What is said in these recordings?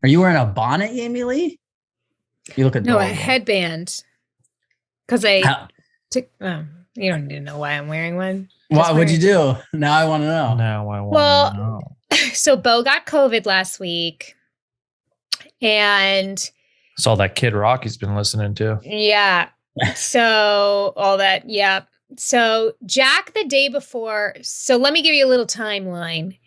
Are you wearing a bonnet, Jamie-Lynn? You look adorable. No, a headband. Because I took. You don't need to know why I'm wearing one. What'd you do? Now I want to know. Now I want to know. So Bo got COVID last week. And it's all that Kid Rocky's been listening to. Yeah. So all that. Yeah. So Jack the day before. So let me give you a little timeline.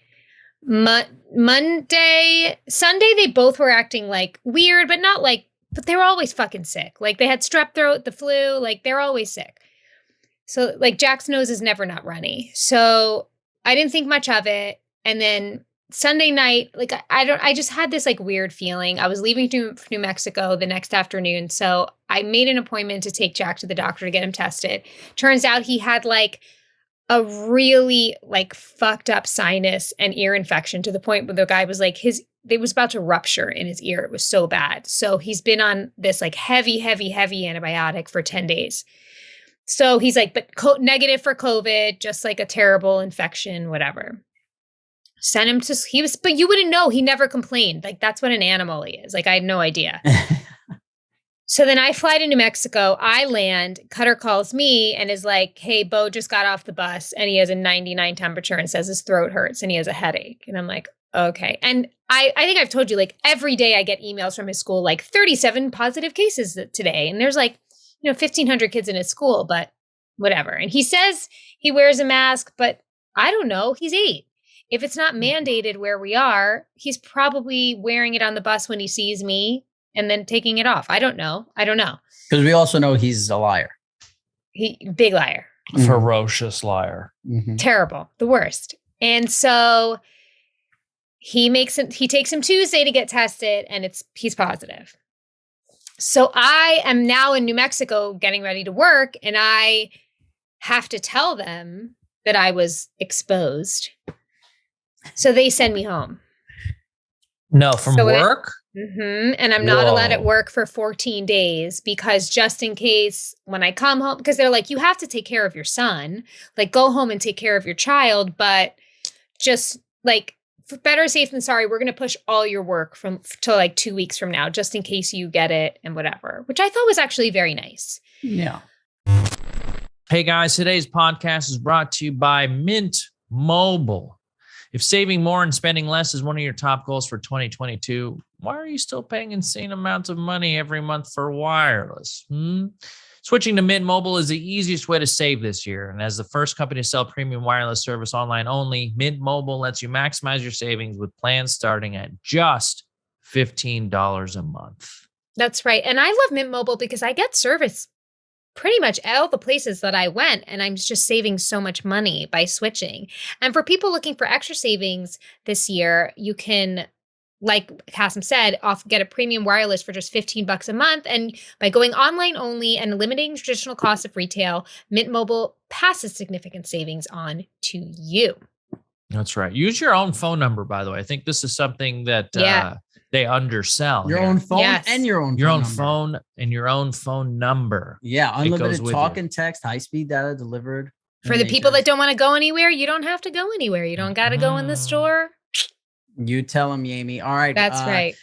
Monday, Sunday, they both were acting like weird, but not like, but they were always fucking sick. Like they had strep throat, the flu, like they're always sick. So like Jack's nose is never not runny. So I didn't think much of it. And then Sunday night, like I just had this like weird feeling. I was leaving to New Mexico the next afternoon. So I made an appointment to take Jack to the doctor to get him tested. Turns out he had like a really like fucked up sinus and ear infection to the point where the guy was like it was about to rupture in his ear. It was so bad. So he's been on this like heavy antibiotic for 10 days. So he's like, but negative for COVID, just like a terrible infection, whatever. Sent him to, but you wouldn't know. He never complained. Like that's what an animal he is. Like I had no idea. So then I fly to New Mexico. I land. Cutter calls me and is like, hey, Bo just got off the bus and he has a 99 temperature and says his throat hurts and he has a headache. And I'm like, okay. And I think I've told you, like every day I get emails from his school, like 37 positive cases today. And there's like, 1,500 kids in his school, but whatever. And he says he wears a mask, but I don't know. He's 8. If it's not mandated where we are, he's probably wearing it on the bus when he sees me and then taking it off. I don't know. Because we also know he's a liar. Big liar. Ferocious liar. Mm-hmm. Terrible. The worst. And so he takes him Tuesday to get tested and he's positive. So I am now in New Mexico getting ready to work and I have to tell them that I was exposed. So they send me home. No, from work? And I'm not allowed at work for 14 days because just in case when I come home, because they're like, you have to take care of your son, like go home and take care of your child. But just like for better safe than sorry, we're going to push all your work to like 2 weeks from now, just in case you get it and whatever, which I thought was actually very nice. Yeah. Hey guys, today's podcast is brought to you by Mint Mobile. If saving more and spending less is one of your top goals for 2022, why are you still paying insane amounts of money every month for wireless? Switching to Mint Mobile is the easiest way to save this year. And as the first company to sell premium wireless service online only, Mint Mobile lets you maximize your savings with plans starting at just $15 a month. That's right. And I love Mint Mobile because I get service pretty much all the places that I went, and I'm just saving so much money by switching. And for people looking for extra savings this year, you can, like Kasim said, get a premium wireless for just $15 a month. And by going online only and eliminating traditional costs of retail, Mint Mobile passes significant savings on to you. That's right. Use your own phone number, by the way. I think this is something that they undersell. Your own phone and your own phone and your own phone number. Yeah, unlimited talk and text, high-speed data delivered. For the people that don't want to go anywhere, you don't have to go anywhere. You don't got to go in the store. You tell them, Jamie. All right. That's right.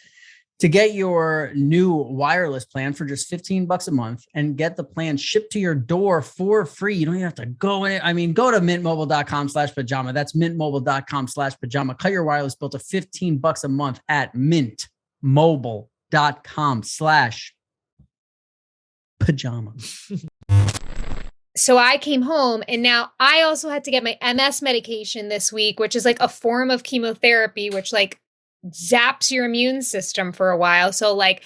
To get your new wireless plan for just $15 a month and get the plan shipped to your door for free. You don't even have to go in it. I mean, go to mintmobile.com/pajama. That's mintmobile.com/pajama. Cut your wireless bill to $15 a month at mintmobile.com/pajama. So I came home and now I also had to get my MS medication this week, which is like a form of chemotherapy, which like zaps your immune system for a while. So like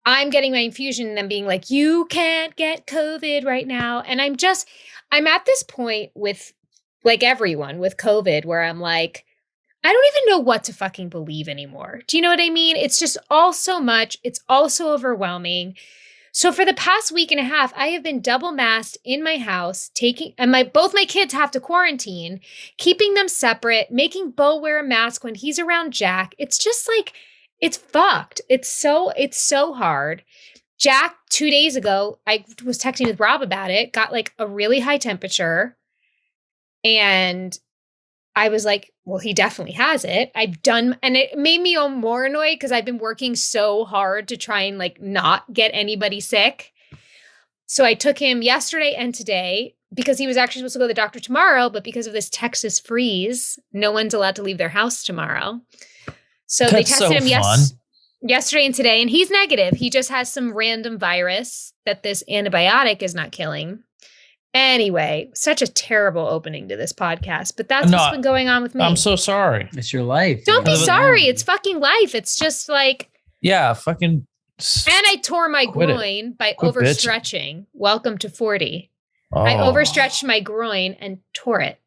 I'm getting my infusion and then being like, you can't get COVID right now. And I'm at this point with like everyone with COVID where I'm like, I don't even know what to fucking believe anymore. Do you know what I mean? It's just all so much. It's all so overwhelming. So for the past week and a half, I have been double masked in my house, both my kids have to quarantine, keeping them separate, making Bo wear a mask when he's around Jack. It's just like, it's fucked. It's so hard. Jack, 2 days ago, I was texting with Rob about it, got like a really high temperature. And I was like, well, he definitely has it. And it made me more annoyed because I've been working so hard to try and like not get anybody sick. So I took him yesterday and today because he was actually supposed to go to the doctor tomorrow, but because of this Texas freeze, no one's allowed to leave their house tomorrow. So they tested him yesterday and today, and he's negative. He just has some random virus that this antibiotic is not killing. Anyway, such a terrible opening to this podcast, but that's what's been going on with me. I'm so sorry. It's your life. Don't be sorry. It's fucking life. It's just like, yeah, fucking. And I tore my groin by overstretching. Welcome to 40. Oh. I overstretched my groin and tore it.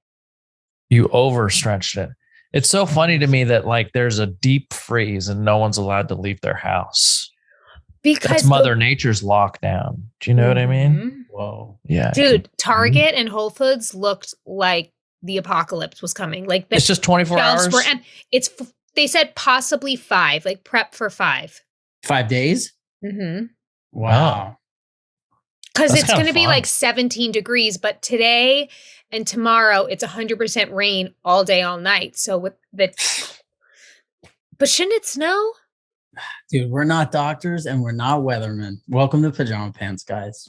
You overstretched it. It's so funny to me that like there's a deep freeze and no one's allowed to leave their house. Because that's Mother Nature's lockdown. Do you know what I mean? Whoa. Yeah. Dude, Target and Whole Foods looked like the apocalypse was coming. Like it's just 24 hours. And they said possibly 5, like prep for 5. 5 days? Mm-hmm. Wow. Because it's going to be like 17 degrees, but today and tomorrow it's 100% rain all day, all night. So but shouldn't it snow? Dude, we're not doctors and we're not weathermen. Welcome to Pajama Pants, guys.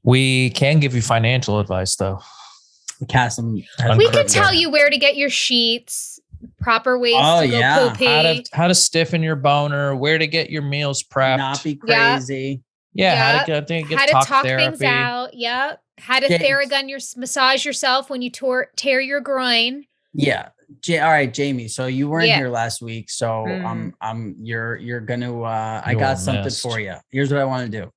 We can give you financial advice, though. We can tell you where to get your sheets, proper ways to go poo-pee. How to stiffen your boner, where to get your meals prepped. Not be crazy. Yeah, how to talk things out. Yep. How to Theragun massage yourself when you tear your groin. Yeah. All right, Jamie. So you weren't here last week. So you're gonna I got something for you. Here's what I want to do.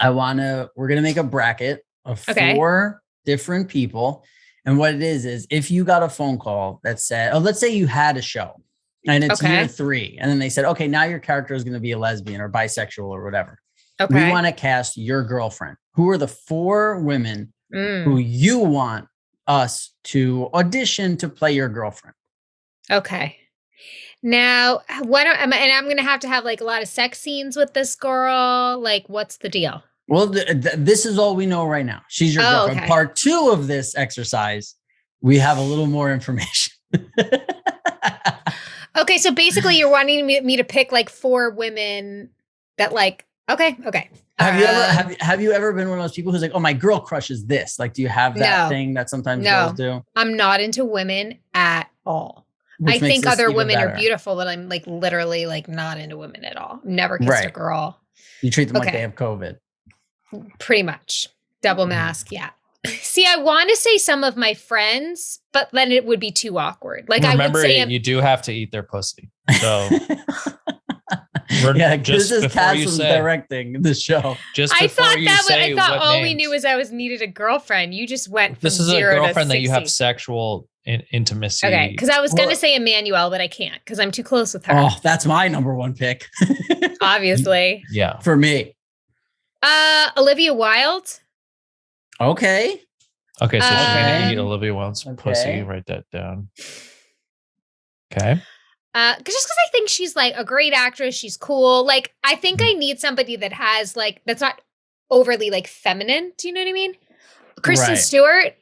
We're gonna make a bracket of 4 different people. And what it is if you got a phone call that said, let's say you had a show and it's year 3, and then they said, okay, now your character is gonna be a lesbian or bisexual or whatever. Okay. We want to cast your girlfriend. Who are the 4 women who you want us to audition to play your girlfriend? Okay. Now, I'm going to have like a lot of sex scenes with this girl. Like, what's the deal? Well, this is all we know right now. She's your girlfriend. Okay. Part 2 of this exercise, we have a little more information. Okay. So basically you're wanting me to pick like 4 women that like, okay. Have you ever been one of those people who's like, oh, my girl crushes this? Like, do you have that thing that sometimes girls do? I'm not into women at all. I think other women are beautiful, but I'm like literally like not into women at all. Never kissed a girl. You treat them like they have COVID. Pretty much. Double mask. Yeah. See, I want to say some of my friends, but then it would be too awkward. Like, remember, I would say you do have to eat their pussy. So. This is Cass directing the show. I thought all we knew was I needed a girlfriend. You just went from 0 to 60. This is a girlfriend that you have sexual intimacy. Okay, because I was going to say Emmanuel, but I can't because I'm too close with her. Oh, that's my number 1 pick. Obviously. Yeah. For me. Olivia Wilde. Okay. Okay, so she's going to eat Olivia Wilde's pussy. Write that down. Okay. Just because I think she's like a great actress, she's cool. Like, I think I need somebody that has like that's not overly like feminine. Do you know what I mean? Kristen Stewart.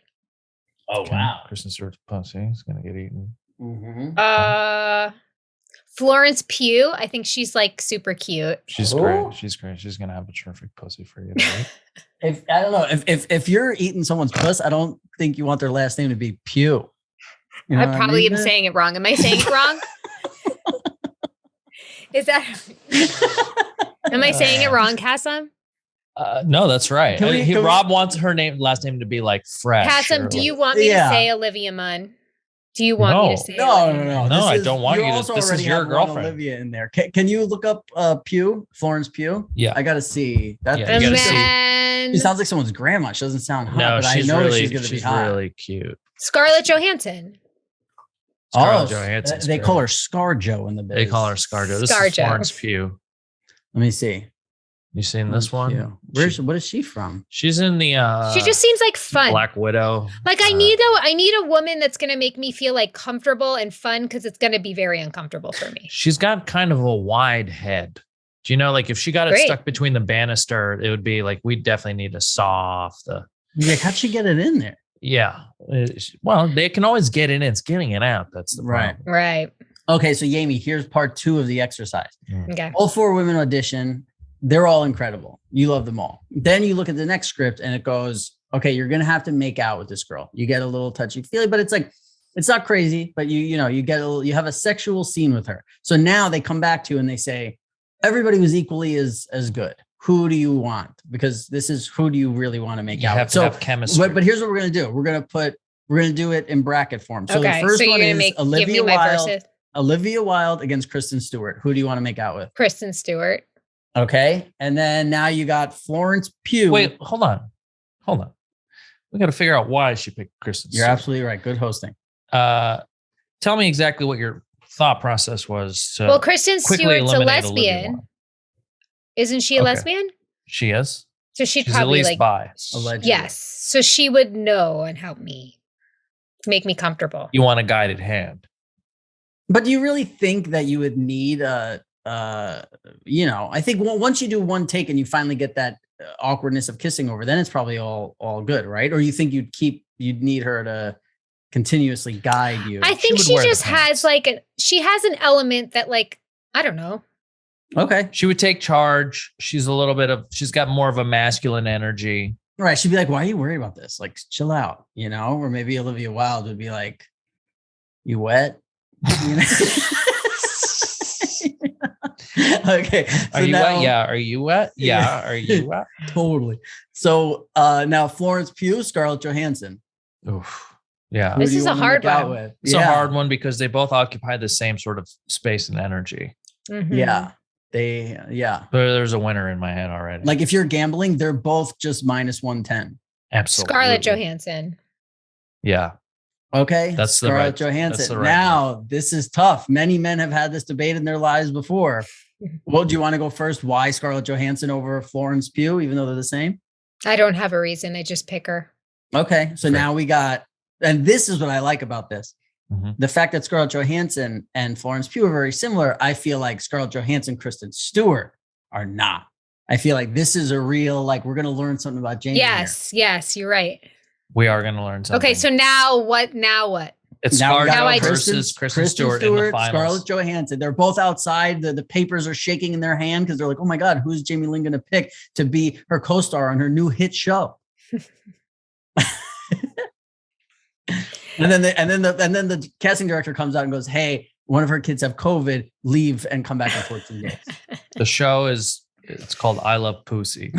Oh wow, Kristen Stewart's pussy is gonna get eaten. Mm-hmm. Florence Pugh. I think she's like super cute. She's great. She's great. She's gonna have a terrific pussy for you. Right? I don't know if you're eating someone's puss, I don't think you want their last name to be Pugh. You know I probably am saying it wrong. Am I saying it wrong? Is that? Am I saying it wrong, Kassam? No, that's right. Rob wants her last name to be like fresh. Kassam, do you want me to say Olivia Munn? Do you want me to say? No. No, I don't want you to. This is your girlfriend. Olivia in there. Can you look up Pugh, Florence Pugh? Yeah, I gotta see that. Yeah, you gotta see. She sounds like someone's grandma. She doesn't sound hot, but she's I know really, she's gonna be hot. Really cute. Scarlett Johansson. They call her ScarJo in the biz. They call her ScarJo. This is Florence Pugh. Let me see. You seen this one? What is she from? She's in the she just seems like fun. Black Widow. Like I need a woman that's gonna make me feel like comfortable and fun because it's gonna be very uncomfortable for me. She's got kind of a wide head. Do you know, like if she got it stuck between the banister, it would be like we definitely need to saw off the how'd she get it in there? Yeah. Well, they can always get in. It's getting it out. That's the Right. problem. Right. Okay, so Jamie, here's part 2 of the exercise. Okay. All 4 women audition. They're all incredible. You love them all. Then you look at the next script and it goes, okay, you're going to have to make out with this girl. You get a little touchy feely, but it's like, it's not crazy, but you have a sexual scene with her. So now they come back to you and they say, everybody was equally as good. Who do you want? Because this is, who do you really want to make You out have with? to have chemistry. But here's what we're going to do. We're going to do it in bracket form. So Okay. the first So one you're gonna is give me Olivia my Wilde. verses. Olivia Wilde against Kristen Stewart. Who do you want to make out with? Kristen Stewart. Okay. And then now you got Florence Pugh. Wait, hold on. We got to figure out why she picked Kristen You're Stewart. absolutely right. Good hosting. Tell me exactly what your thought process was. Well, Kristen quickly Stewart's a eliminate Olivia lesbian. Wilde. Isn't she a Okay. lesbian? She is. So she'd She's probably at least bi. Allegedly. Yes. So she would know and help me. Make me comfortable. You want a guided hand. But do you really think that you would need I think once you do one take and you finally get that awkwardness of kissing over, then it's probably all good, right? Or you think you'd need her to continuously guide you? I think would she wear the just pants. has she has an element that I don't know. Okay. She would take charge. She's got more of a masculine energy. Right. She'd be like, why are you worried about this? Like, chill out, Or maybe Olivia Wilde would be like, you wet? You know? Okay. Are you wet? Yeah. Are you wet? Yeah. Are you wet? Totally. So now Florence Pugh, Scarlett Johansson. Oof. Yeah. Who This do you is a wanna hard make out one. with? It's a hard one because they both occupy the same sort of space and energy. Mhm. Yeah. But there's a winner in my head already. Like if you're gambling, they're both just minus 110. Absolutely. Scarlett Johansson. Yeah. Okay. That's the Scarlett right- Johansson. that's the right Now, this is tough. Many men have had this debate in their lives before. Well, do you want to go first? Why Scarlett Johansson over Florence Pugh, even though they're the same? I don't have a reason. I just pick her. Okay. So Sure. now we got, and this is what I like about this. Mhm. The fact that Scarlett Johansson and Florence Pugh are very similar. I feel like Scarlett Johansson, Kristen Stewart are not. I feel like this is a real, we're going to learn something about Jamie. Yes, you're right. We are going to learn something. Okay, so now what? it's Now we got Scarlett Kristen- versus Kristen Stewart in the finals. Scarlett Johansson. They're both outside. The papers are shaking in their hand because they're like, oh my God, who's Jamie-Lynn going to pick to be her co-star on her new hit show? And then the casting director comes out and goes, hey, one of her kids have COVID, leave and come back in 14 days. The show it's called I Love Pussy.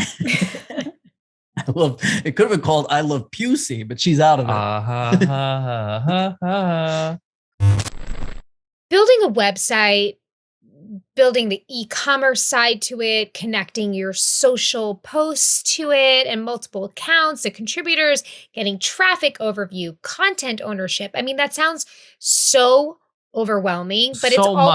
It could have been called I Love Pusey, but she's out of it. Building a website, building the e-commerce side to it, connecting your social posts to it and multiple accounts, the contributors, getting traffic overview, content ownership. I mean, that sounds so overwhelming, but it's So all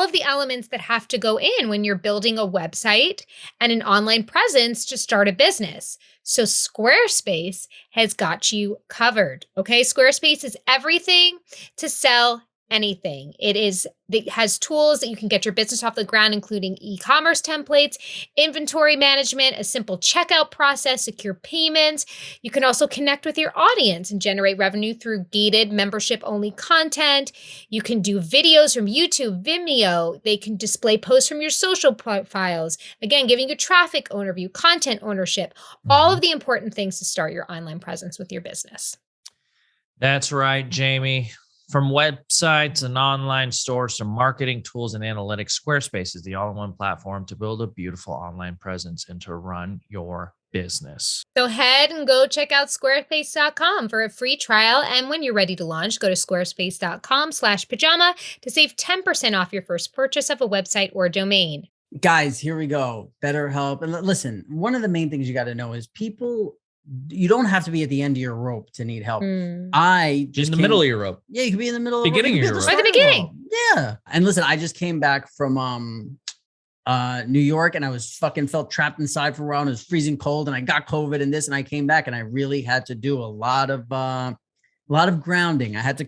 of the elements that have to go in when you're building a website and an online presence to start a business. So Squarespace has got you covered. Okay. Squarespace is everything to sell anything. It has tools that you can get your business off the ground, including e-commerce templates, inventory management, a simple checkout process, secure payments. You can also connect with your audience and generate revenue through gated membership-only content. You can do videos from YouTube, Vimeo. They can display posts from your social profiles. Again, giving you traffic overview, content ownership, all of the important things to start your online presence with your business. That's right, Jamie. From websites and online stores to marketing tools and analytics, Squarespace is the all-in-one platform to build a beautiful online presence and to run your business. So head and go check out squarespace.com for a free trial. And when you're ready to launch, go to squarespace.com/pajama to save 10% off your first purchase of a website or domain. Guys, here we go. BetterHelp. And listen, one of the main things you got to know is you don't have to be at the end of your rope to need help. I just in the middle of your rope. Yeah, you could be in the middle Beginning of of your the rope. Or the beginning. Yeah. And listen, I just came back from New York and I felt trapped inside for a while and it was freezing cold and I got COVID and this and I came back and I really had to do a lot of grounding. I had to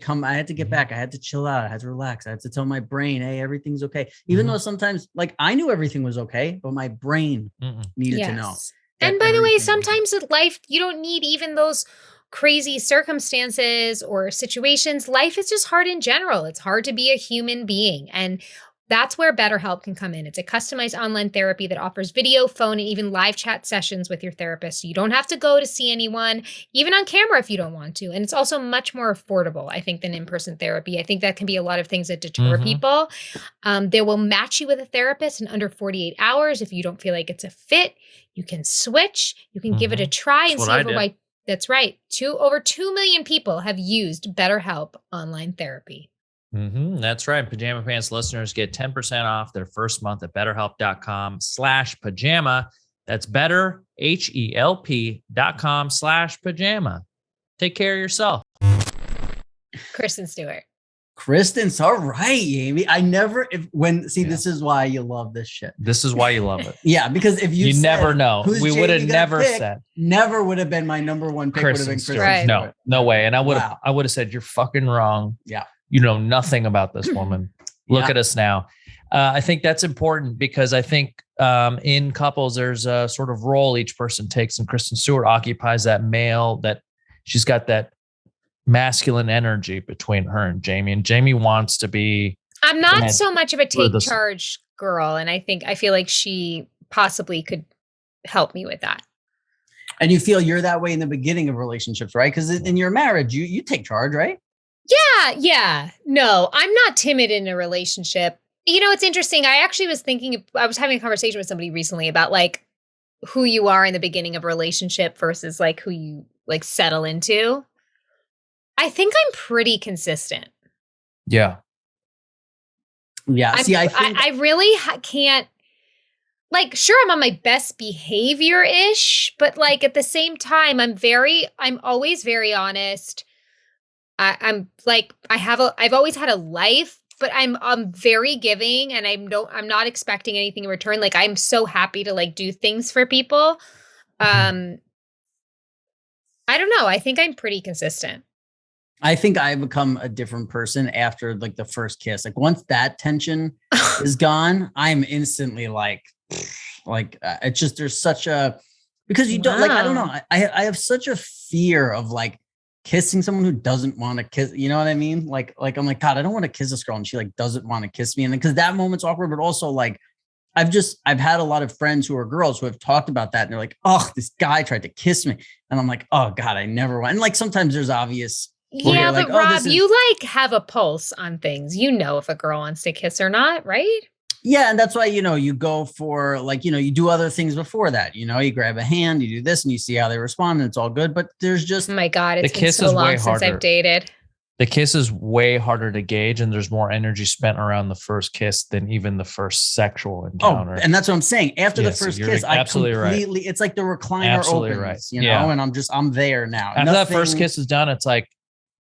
get back. I had to chill out. I had to relax. I had to tell my brain, hey, everything's okay. Even though sometimes I knew everything was okay, but my brain needed to know. And by the way, sometimes in life, you don't need even those crazy circumstances or situations, life is just hard in general. It's hard to be a human being. And that's where BetterHelp can come in. It's a customized online therapy that offers video, phone, and even live chat sessions with your therapist. So you don't have to go to see anyone, even on camera if you don't want to. And it's also much more affordable, I think, than in-person therapy. I think that can be a lot of things that deter people. They will match you with a therapist in under 48 hours. If you don't feel like it's a fit, you can switch. You can give it a try and see why. That's right. Over 2 million people have used BetterHelp online therapy. That's right. Pajama Pants listeners get 10% off their first month at betterhelp.com/pajama. That's better, HELP.com/pajama. Take care of yourself. Kristen Stewart. Kristen's all right, Amy. This is why you love this shit. This is why you love it. Yeah, because if you never know, we would have never said. Never would have been my number one pick. Would have been Kristen Stewart. No way. And I would have said, you're fucking wrong. Yeah. You know nothing about this woman. Look at us now. I think that's important because I think in couples, there's a sort of role each person takes, and Kristen Stewart occupies that male, that she's got that masculine energy between her and Jamie. And Jamie wants to be. I'm not so much of a take charge girl, and I feel like she possibly could help me with that. And you feel you're that way in the beginning of relationships, right? Because in your marriage, you take charge, right? Yeah. No, I'm not timid in a relationship. You know, it's interesting. I actually was I was having a conversation with somebody recently about like who you are in the beginning of a relationship versus like who you like settle into. I think I'm pretty consistent. Yeah. Yeah. I really can't, like, sure, I'm on my best behavior-ish, but like at the same time, I'm always very honest. I've always had a life, but I'm very giving, and I'm not expecting anything in return. Like, I'm so happy to like do things for people. I don't know. I think I'm pretty consistent. I think I've become a different person after like the first kiss. Like once that tension is gone, I'm instantly like it's just, there's such a, because you don't like, I don't know. I have such a fear of like kissing someone who doesn't want to kiss, you know what I mean? Like I'm like, God, I don't want to kiss this girl, and she like doesn't want to kiss me. And then because that moment's awkward, but also like I've had a lot of friends who are girls who have talked about that, and they're like, oh, this guy tried to kiss me. And I'm like, oh God, I never want. And like sometimes there's obvious. Yeah, but Rob, you like have a pulse on things. You know if a girl wants to kiss or not, right? Yeah, and that's why, you go for like, you do other things before that. You grab a hand, you do this, and you see how they respond, and it's all good. But there's just, oh my God, it's been so long since I've dated. The kiss is way harder to gauge, and there's more energy spent around the first kiss than even the first sexual encounter. Oh, and that's what I'm saying. After the first kiss, I completely, right. It's like the recliner opens, and I'm there now. After that first kiss is done, it's like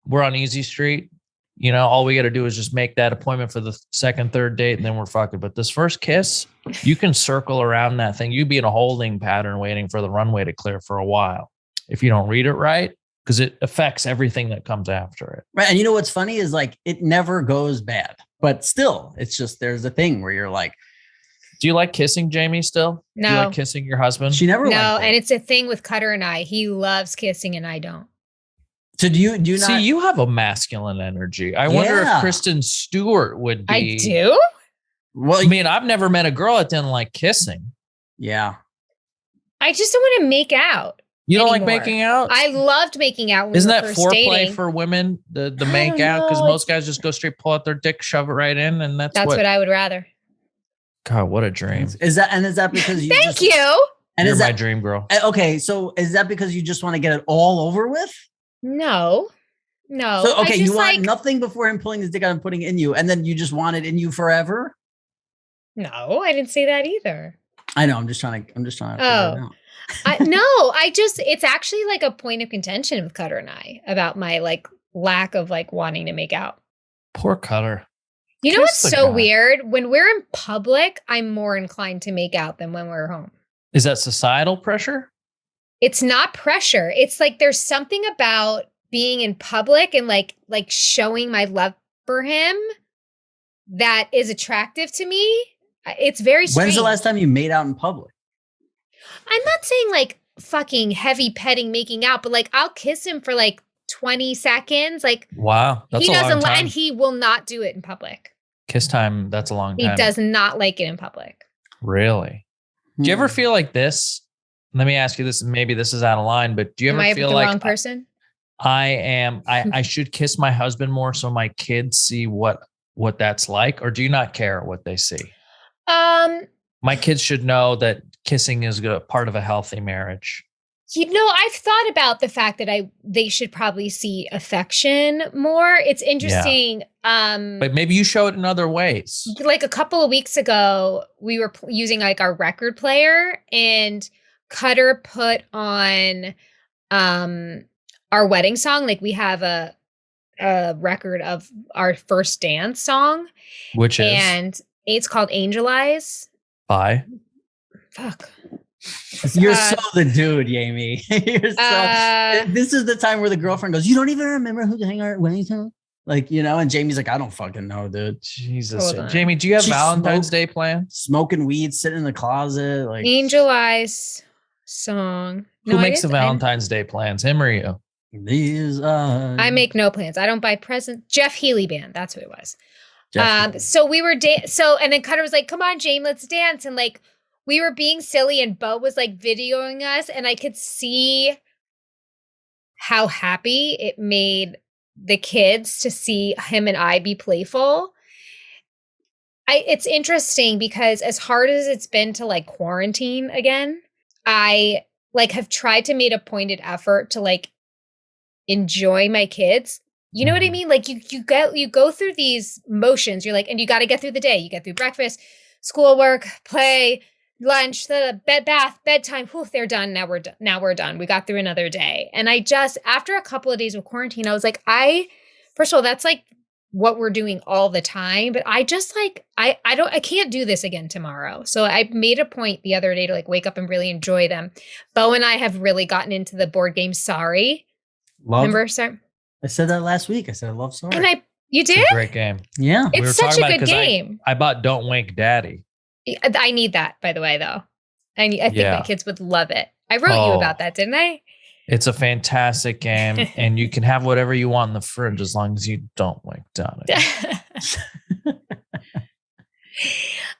we're on easy street. All we got to do is just make that appointment for the second, third date, and then we're fucking. But this first kiss, you can circle around that thing. You'd be in a holding pattern waiting for the runway to clear for a while if you don't read it right, because it affects everything that comes after it. Right. And what's funny is like it never goes bad, but still, it's just there's a thing where you're like, do you like kissing Jamie still? No. Do you like kissing your husband? She never. No, and it's a thing with Cutter and I. He loves kissing and I don't. So do you not see? You have a masculine energy. I wonder if Kristen Stewart would be. I do. Well, I mean, I've never met a girl that didn't like kissing. Yeah. I just don't want to make out. You don't like making out? I loved making out. When Isn't we that were first foreplay dating. for women? The make out, because most guys just go straight, pull out their dick, shove it right in, and that's what I would rather. God, what a dream! Is that because you? Thank you. And you're my dream girl. Okay, so is that because you just want to get it all over with? No. So okay, you want nothing before him pulling his dick out and putting it in you, and then you just want it in you forever? No, I didn't say that either. I know. I'm just trying to figure it out. It's actually like a point of contention with Cutter and I about my like lack of like wanting to make out. Poor Cutter. You know what's so weird? When we're in public, I'm more inclined to make out than when we're home. Is that societal pressure? It's not pressure. It's like there's something about being in public and like showing my love for him that is attractive to me. It's very strange. When's the last time you made out in public? I'm not saying like fucking heavy petting, making out, but like I'll kiss him for like 20 seconds. Like, Wow. That's he a long doesn't time. and he will not do it in public. Kiss time. That's a long He time. does not like it in public. Really? Do you ever feel like this? Let me ask you this. Maybe this is out of line, but do you ever Am I feel the like wrong person? I should kiss my husband more so my kids see what that's like? Or do you not care what they see? My kids should know that kissing is a part of a healthy marriage. I've thought about the fact that they should probably see affection more. It's interesting. But maybe you show it in other ways. Like a couple of weeks ago, we were using like our record player, and Cutter put on our wedding song. Like we have a record of our first dance song, Which is? And it's called Angel Eyes. Bye. Fuck. You're so the dude, Jamie. You're so. This is the time where the girlfriend goes, "You don't even remember who hang our wedding song?" Like, and Jamie's like, "I don't fucking know, dude." Jesus, Jamie, do you have Valentine's Day plans? Smoking weed, sitting in the closet, like Angel Eyes song. Who makes the Valentine's Day plans? Him or you? These I make no plans. I don't buy presents. Jeff Healy Band. That's who it was. So we were and then Cutter was like, "Come on, Jamie, let's dance." And like we were being silly, and Bo was like videoing us, and I could see how happy it made the kids to see him and I be playful. It's interesting because as hard as it's been to like quarantine again, I like have tried to make a pointed effort to like enjoy my kids. You know what I mean? Like you go through these motions. You're like, and you got to get through the day. You get through breakfast, schoolwork, play, lunch, the bath, bedtime. Whew, they're done. Now we're done. We got through another day. And I just, after a couple of days of quarantine, I was like, first of all, that's like what we're doing all the time. But I just like, I can't do this again tomorrow. So I made a point the other day to like wake up and really enjoy them. Bo and I have really gotten into the board game Sorry. Remember? Sorry. I said that last week. I said I love Sorry. And you did? It's a great game. Yeah. It's such a good game. I bought Don't Wink Daddy. I need that, by the way, though. I think my kids would love it. I wrote you about that, didn't I? It's a fantastic game, and you can have whatever you want in the fridge as long as you don't wink Daddy.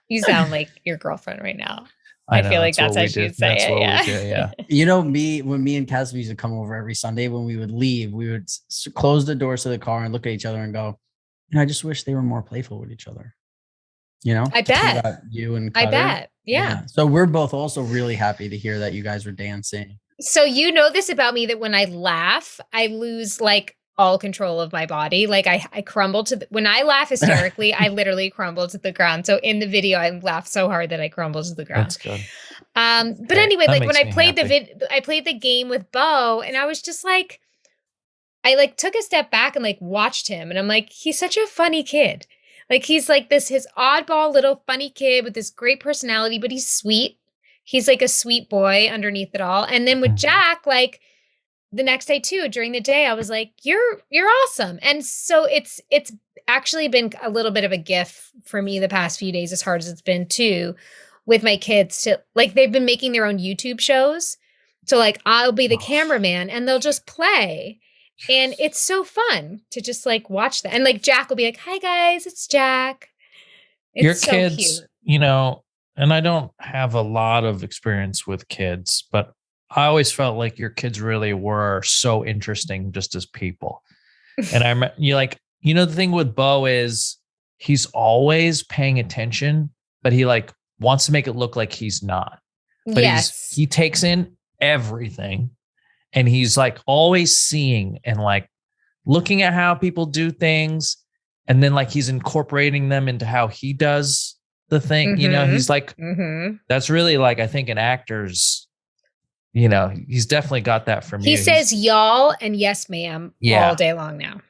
You sound like your girlfriend right now. I feel like that's how she'd say it. Yeah. When me and Cass used to come over every Sunday, when we would leave, we would close the doors to the car and look at each other and go, I just wish they were more playful with each other. I bet. You and Cutter. I bet. Yeah. So we're both also really happy to hear that you guys were dancing. So you know this about me, that when I laugh, I lose like all control of my body. Like I crumble when I laugh hysterically, I literally crumble to the ground. So in the video, I laughed so hard that I crumbled to the ground. That's good. But anyway, like when I played I played the game with Bo, and I was just like, I like took a step back and like watched him, and I'm like, he's such a funny kid. Like he's like his oddball little funny kid with this great personality, but he's sweet. He's like a sweet boy underneath it all. And then with Jack, like the next day too, during the day, I was like, you're awesome. And so it's actually been a little bit of a gift for me the past few days, as hard as it's been too, with my kids, to like, they've been making their own YouTube shows. So like, I'll be the cameraman and they'll just play. And it's so fun to just like watch that. And like Jack will be like, "Hi guys, it's Jack." It's your so kids, cute. And I don't have a lot of experience with kids, but I always felt like your kids really were so interesting just as people. And the thing with Bo is he's always paying attention, but he like wants to make it look like he's not. But he takes in everything, and he's like always seeing and like looking at how people do things. And then like he's incorporating them into how he does the thing. He's like, that's really like, I think an actor's, he's definitely got that from you. He says y'all and yes, ma'am all day long now.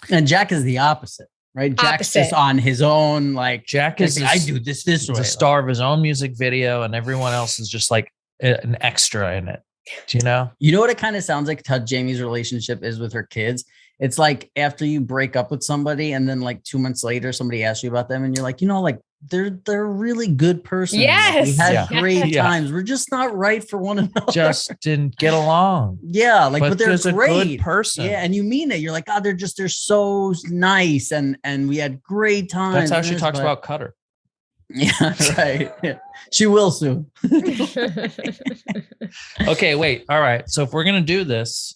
And Jack is the opposite, right? Jack's just on his own. Like Jack is, I do this way. The star of his own music video, and everyone else is just like an extra in it. Do you know? You know what it kind of sounds like how Jamie's relationship is with her kids It's like after you break up with somebody and then like 2 months later, somebody asks you about them and you're like, like they're a really good person. Like, we Yes. had great Yeah. times. We're just not right for one another. Just didn't get along. Yeah, like but they're just great. a good person. Yeah, and you mean it. You're like, oh, they're so nice, and we had great times. That's how she talks about Cutter. Yeah, right. Yeah. She will soon. Okay, wait. All right. So if we're gonna do this,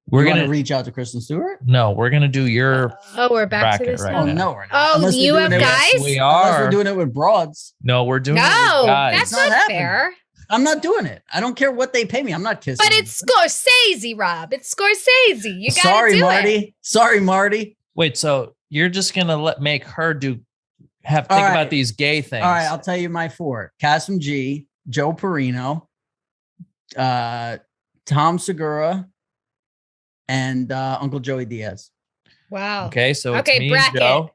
We're gonna reach out to Kristen Stewart. No, we're gonna do your. Oh, we're back to bracket this. right Oh now. no, we're not. Oh, Unless you we're have doing it with- guys? We Unless are. we're doing it with broads. No, we're doing it with No, guys. that's It's not not happening. fair. I'm not doing it. I don't care what they pay me. I'm not kissing. But it's Scorsese, Rob. It's Scorsese. You gotta Sorry, do Marty. it. Sorry, Marty. Wait, so you're just gonna make her think All right. about these gay things? All right, I'll tell you my four: Kasim G, Joe Perino, Tom Segura, and Uncle Joey Diaz. Wow. Okay, so it's Okay, me bracket. and Joe.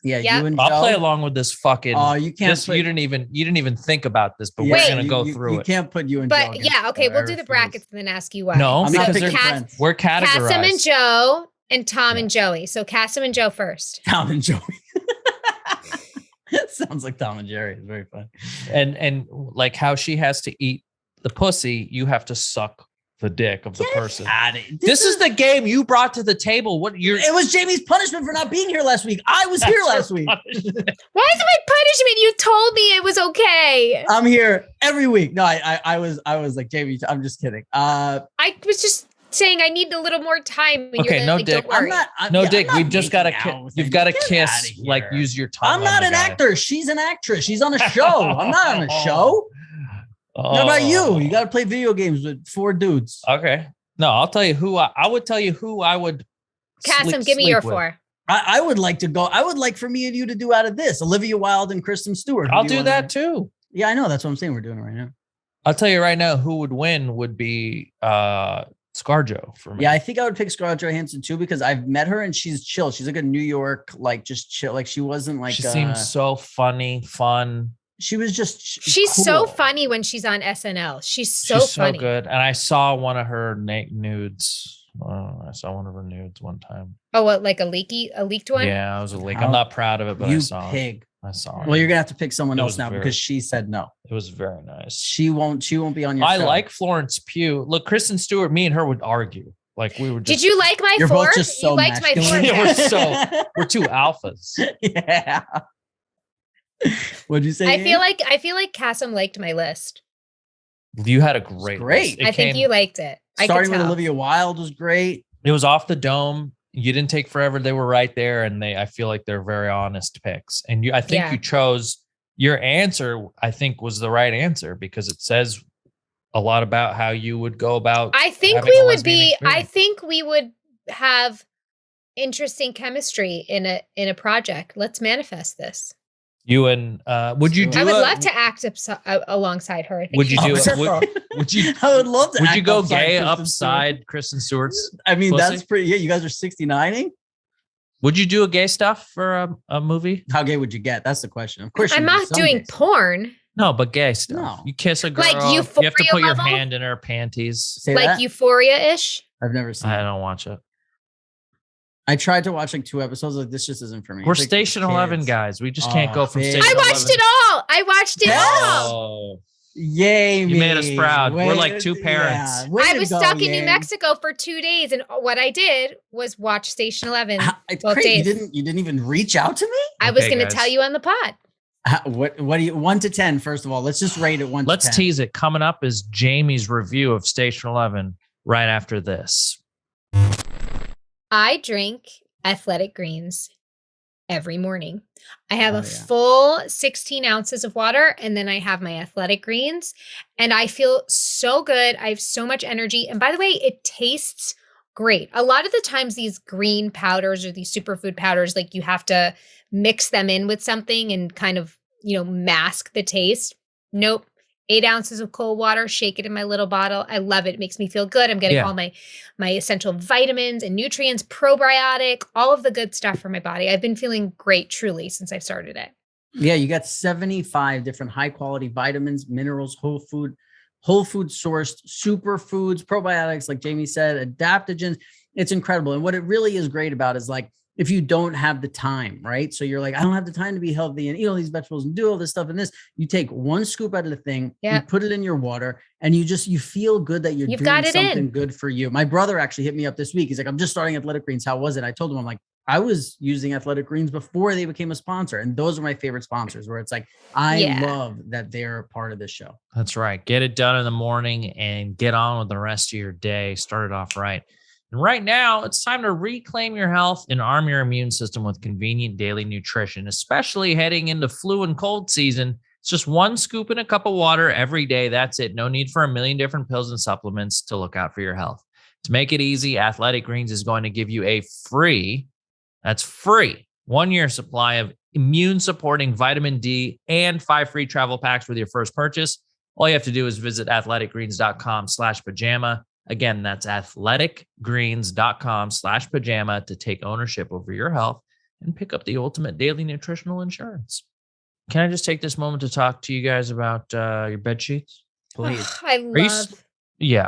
Yeah, Yep. you and I'll Joe. play along with this fucking. Oh, you can't. You didn't even think about this, but Yeah, we're gonna you- go you- through You it. can't put you and Joe. But against yeah, okay, each other. we'll do I the refuse. brackets and then ask you why. No, I'm because not picking they're friends. we're categorized. Kasim and Joe and Tom Yeah. and Joey. So Kasim and Joe first. Tom and Joey. Sounds like Tom and Jerry. It's very fun. and like how she has to eat the pussy, you have to suck the dick of the person. This is the game you brought to the table. What you're It was Jamie's punishment for not being here last week. I was here last week. Why is it my punishment? You told me it was okay. I'm here every week. No, I was like, Jamie, I'm just kidding. I was just saying I need a little more time. And Okay, you're no like, dick. don't worry. No, I'm Dick, not we've just got to making out with you've him. got to Get kiss, outta like here. use your tongue. I'm not on an the guy. actor. She's an actress. She's on a show. I'm not on a show. What about you? You got to play video games with 4 dudes. Okay. No, I'll tell you who I would tell you who I would. Kasim, give me your sleep with. 4. I would like to go. I would like for me and you to do out of this Olivia Wilde and Kristen Stewart. Who I'll you do wanna- that too. Yeah, I know. That's what I'm saying. We're doing it right now. I'll tell you right now who would win would be ScarJo for me. Yeah, I think I would pick Scarlett Johansson too because I've met her and she's chill. She's like a New York, like just chill. Like she wasn't like. she seems so funny, fun. She was just. She's so cool. funny when she's on SNL. She's so She's funny. so good. And I saw one of her nudes. I saw one of her nudes one time. Oh, what, like a leaked one? Yeah, I was a leak. How- I'm not proud of it, but I You saw it. pig. I saw it. Well, you're gonna have to pick someone It else was now very- because she said no. It was very nice. She won't be on your I show. like Florence Pugh. Look, Kristen Stewart, me and her would argue. Like we were just Did you like my You're 4? both just so you liked my 4? masculine. Yeah, we're Yeah. we're two alphas. Yeah. What'd you say? I Ian? feel like Kasim liked my list. You had a great great. list. It I think came- you liked it. I could Starting with tell. Olivia Wilde was great. It was off the dome. You didn't take forever. They were right there, and I feel like they're very honest picks. And I think Yeah. you chose your answer. I think was the right answer because it says a lot about how you would go about. I think having we a would lesbian be. I experience. think we would have interesting chemistry in a project. Let's manifest this. You and would you I do? I would a- love to act alongside her. I think Would you she's do it? wonderful. Would you? I would love to. Would you act go upside gay Kristen upside Kristen Stewart's? Stewart. I mean, pussy? that's pretty. Yeah, you guys are 69ing. Would you do a gay stuff for a movie? How gay would you get? That's the question. Of course, I'm you would do not some doing gay stuff. porn. No, but gay stuff. No. You kiss a girl. Like you have to Euphoria put your level? hand in her panties. Say Like that? Euphoria-ish. I've never seen. I it. don't watch it. I tried to watch like 2 episodes. Like this just isn't for me. We're It's like Station 11 kids. guys. We just can't Oh, go from big. Station I 11. watched it all. I watched it all. Oh, Yay! You made us me. proud. We're Way like to- two parents. yeah. Way I to was go, stuck in New Yang. Mexico for 2 days, and what I did was watch Station 11 It's both crazy. days. You didn't even reach out to me. I was Okay, going to guys. tell you on the pod. What do you 1 to 10? First of all, let's just rate it 1 let's to 10. tease it. Coming up is Jamie's review of Station 11 right after this. I drink Athletic Greens every morning. I have Oh, a yeah. full 16 ounces of water, and then I have my Athletic Greens, and I feel so good. I have so much energy. And by the way, it tastes great. A lot of the times these green powders or these superfood powders, like you have to mix them in with something and kind of, mask the taste. Nope. 8 ounces of cold water, shake it in my little bottle. I love it. It makes me feel good. I'm getting Yeah. all my essential vitamins and nutrients, probiotic, all of the good stuff for my body. I've been feeling great, truly, since I started it. Yeah, you got 75 different high quality vitamins, minerals, whole food sourced superfoods, probiotics, like Jamie said, adaptogens. It's incredible. And what it really is great about is like, if you don't have the time, right? So you're like, I don't have the time to be healthy and eat all these vegetables and do all this stuff and this. You take one scoop out of the thing, you put it in your water, and you feel good that you're doing something good for you. My brother actually hit me up this week. He's like, I'm just starting Athletic Greens. How was it? I told him, I'm like, I was using Athletic Greens before they became a sponsor. And those are my favorite sponsors where it's like, I love that they're part of this show. That's right. Get it done in the morning and get on with the rest of your day. Start it off right. And right now, it's time to reclaim your health and arm your immune system with convenient daily nutrition, especially heading into flu and cold season. It's just one scoop in a cup of water every day. That's it. No need for a million different pills and supplements to look out for your health. To make it easy, Athletic Greens is going to give you a free 1-year supply of immune-supporting vitamin D and 5 free travel packs with your first purchase. All you have to do is visit athleticgreens.com/pajama. Again, that's athleticgreens.com/pajama to take ownership over your health and pick up the ultimate daily nutritional insurance. Can I just take this moment to talk to you guys about your bed sheets? Please. I love.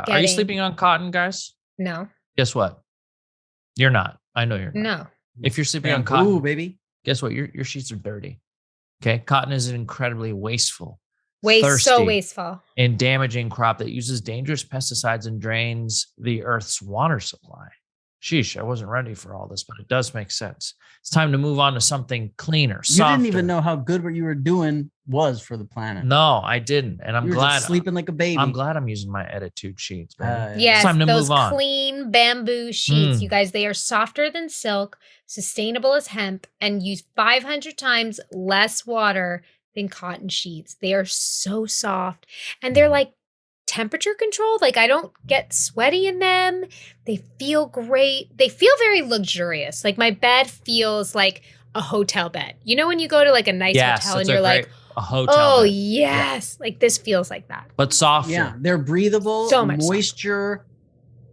Are you sleeping on cotton, guys? No. Guess what? You're not. I know you're not. No. If you're sleeping on cotton, baby, guess what? Your sheets are dirty. Okay. Cotton is an incredibly wasteful, so wasteful, and damaging crop that uses dangerous pesticides and drains the earth's water supply. Sheesh, I wasn't ready for all this, but it does make sense. It's time to move on to something cleaner, softer. You didn't even know how good what you were doing was for the planet. No, I didn't. And I'm glad. Just sleeping like a baby. I'm glad I'm using my Attitude sheets. Yes, it's time to those move on. Clean bamboo sheets. You guys, they are softer than silk, sustainable as hemp, and use 500 times less water than cotton sheets. They are so soft, and they're like temperature controlled. Like I don't get sweaty in them. They feel great. They feel very luxurious. Like my bed feels like a hotel bed. You know when you go to like a nice hotel and you're like, a hotel oh bed. yes, like this feels like that. But softer. Yeah, they're breathable, so much moisture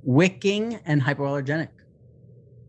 wicking, and hypoallergenic.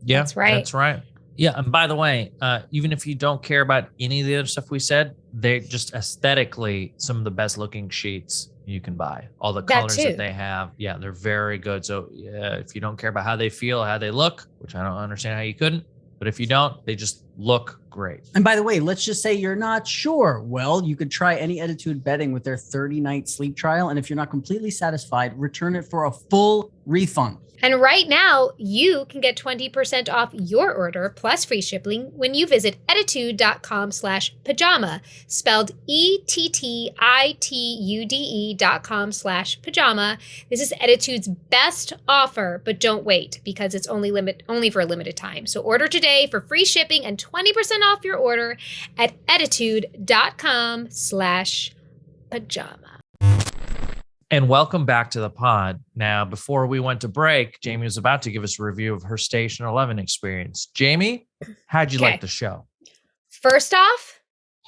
Yeah, that's right. That's right. Yeah, and by the way, even if you don't care about any of the other stuff we said, they're just aesthetically some of the best looking sheets you can buy. All the colors that they have, yeah, they're very good. So yeah, if you don't care about how they feel, how they look, which I don't understand how you couldn't, but if you don't, they just look great. And by the way, let's just say you're not sure. Well, you could try any Attitude bedding with their 30-night sleep trial. And if you're not completely satisfied, return it for a full refund. And right now, you can get 20% off your order plus free shipping when you visit attitude.com/pajama, spelled ETTITUDE.com/pajama. This is Attitude's best offer, but don't wait because it's only for a limited time. So order today for free shipping and 20% off your order at attitude.com/pajama. And welcome back to the pod. Now, before we went to break, Jamie was about to give us a review of her Station 11 experience. Jamie, how'd you like the show? First off,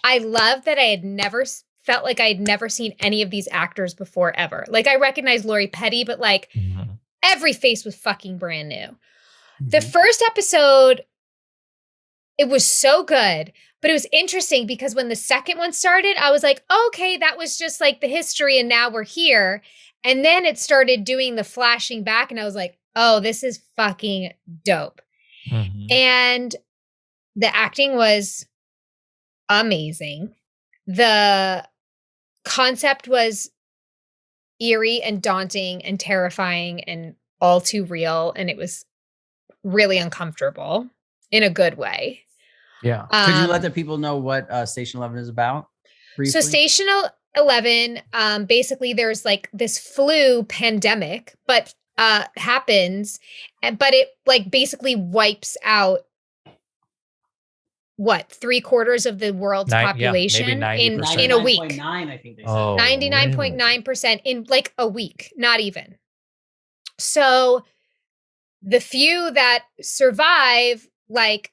I love that I had never felt like I had never seen any of these actors before ever. Like I recognized Lori Petty, but like every face was fucking brand new. The first episode, it was so good. But it was interesting because when the second one started, I was like, okay, that was just like the history and now we're here. And then it started doing the flashing back and I was like, oh, this is fucking dope. And the acting was amazing. The concept was eerie and daunting and terrifying and all too real. And it was really uncomfortable in a good way. Yeah. Could you let the people know what Station 11 is about? Briefly? So Station 11, basically there's like this flu pandemic, but happens, but it like basically wipes out what 3/4 of the world's population in a week. 99.9, I think they said. 99.9% in like a week, not even. So the few that survive, like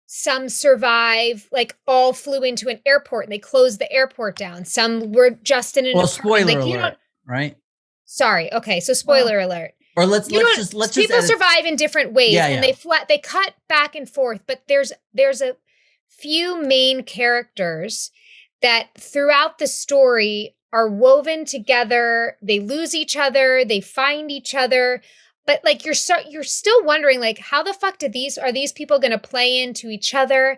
some survive, like all flew into an airport and they closed the airport down. Some were just in an apartment. Spoiler like, alert, right? Sorry. Okay. So spoiler alert. Or let's just people survive in different ways and yeah. they cut back and forth, but there's a few main characters that throughout the story are woven together. They lose each other, they find each other, but like you're still wondering like how the fuck are these people going to play into each other?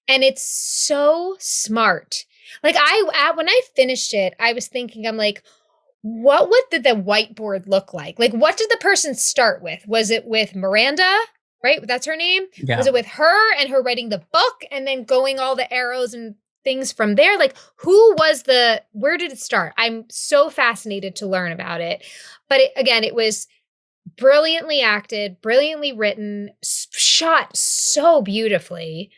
And it's so smart. Like when I finished it, I was thinking, I'm like, what did the whiteboard look like? Like, what did the person start with? Was it with Miranda? Right? That's her name. Yeah. Was it with her and her writing the book and then going all the arrows and things from there? Like, where did it start? I'm so fascinated to learn about it. But it was brilliantly acted, brilliantly written, shot so beautifully.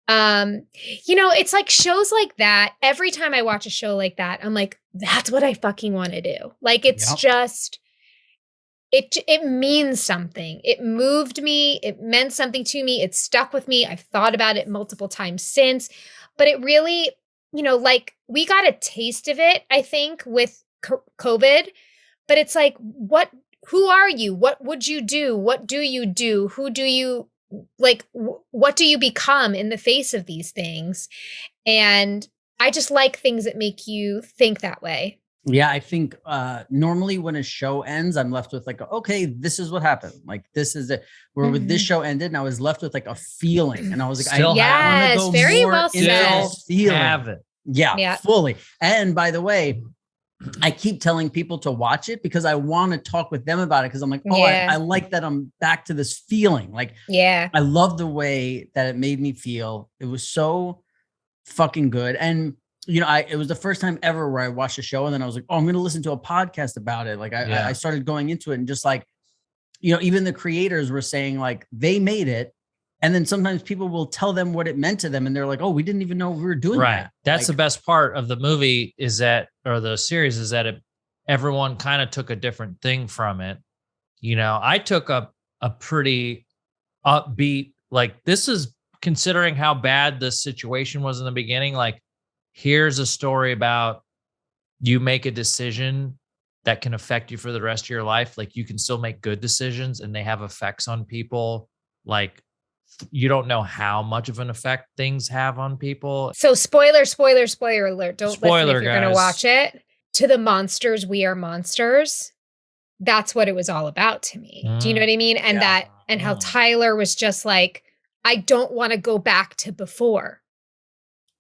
It's like shows like that. Every time I watch a show like that, I'm like, that's what I fucking want to do. Like, it's just, it means something. It moved me. It meant something to me. It stuck with me. I've thought about it multiple times since, but it really, like we got a taste of it, I think, with COVID, but it's like, who are you? What would you do? What do you do? Who do you like? What do you become in the face of these things? And I just like things that make you think that way. Yeah, I think normally when a show ends, I'm left with like, okay, this is what happened. Like, this is it. Where with this show ended, and I was left with like a feeling, and I was like, I want to go very more well into said. this feeling. Have it. Yeah, fully. And by the way, I keep telling people to watch it because I want to talk with them about it. Because I'm like, I like that I'm back to this feeling. Like, I love the way that it made me feel. It was so fucking good. And it was the first time ever where I watched a show and then I was like, I'm going to listen to a podcast about it. Like I started going into it and just like, even the creators were saying like they made it. And then sometimes people will tell them what it meant to them. And they're like, oh, we didn't even know we were doing that. That's the best part of the movie or the series is that everyone kind of took a different thing from it. I took a pretty upbeat, like this is considering how bad the situation was in the beginning. Like, here's a story about you make a decision that can affect you for the rest of your life. Like, you can still make good decisions and they have effects on people. Like, you don't know how much of an effect things have on people. So spoiler alert. Don't listen if you're going to watch it. To the monsters, we are monsters. That's what it was all about to me. Do you know what I mean? And how Tyler was just like, I don't want to go back to before.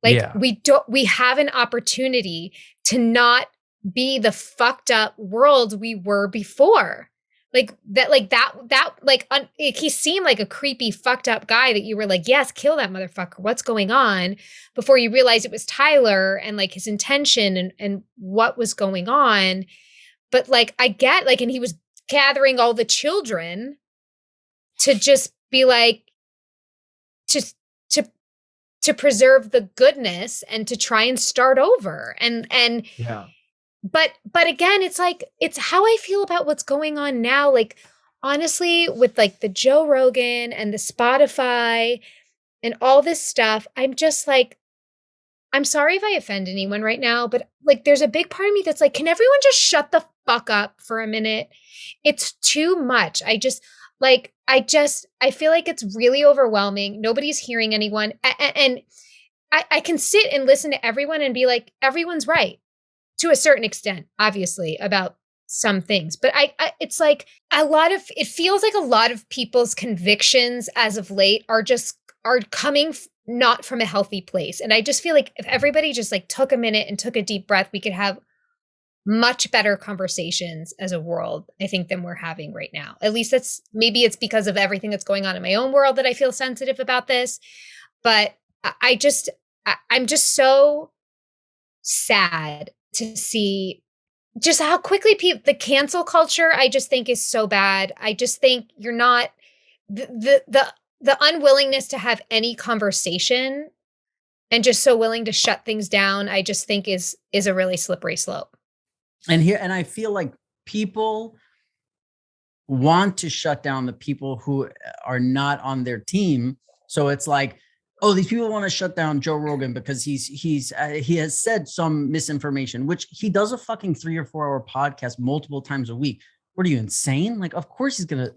Like we have an opportunity to not be the fucked up world we were before. He seemed like a creepy, fucked up guy that you were like, yes, kill that motherfucker. What's going on? Before you realized it was Tyler and like his intention and what was going on. But like, I get like, and he was gathering all the children to just be like, to preserve the goodness and to try and start over. But again, it's like, it's how I feel about what's going on now. Like, honestly, with like the Joe Rogan and the Spotify and all this stuff, I'm just like, I'm sorry if I offend anyone right now, but like, there's a big part of me that's like, can everyone just shut the fuck up for a minute? It's too much. I feel like it's really overwhelming. Nobody's hearing anyone. And I can sit and listen to everyone and be like, everyone's right to a certain extent, obviously, about some things. But it's like it feels like a lot of people's convictions as of late are coming not from a healthy place. And I just feel like if everybody just like took a minute and took a deep breath, we could have much better conversations as a world, I think, than we're having right now. At least maybe it's because of everything that's going on in my own world that I feel sensitive about this. But I'm just so sad to see just how quickly the cancel culture, I just think, is so bad. I just think you're not the unwillingness to have any conversation and just so willing to shut things down, I just think is a really slippery slope. And I feel like people want to shut down the people who are not on their team. So it's like, oh, these people want to shut down Joe Rogan because he has said some misinformation, which he does a fucking 3 or 4 hour podcast multiple times a week. What are you, insane? Like, of course he's going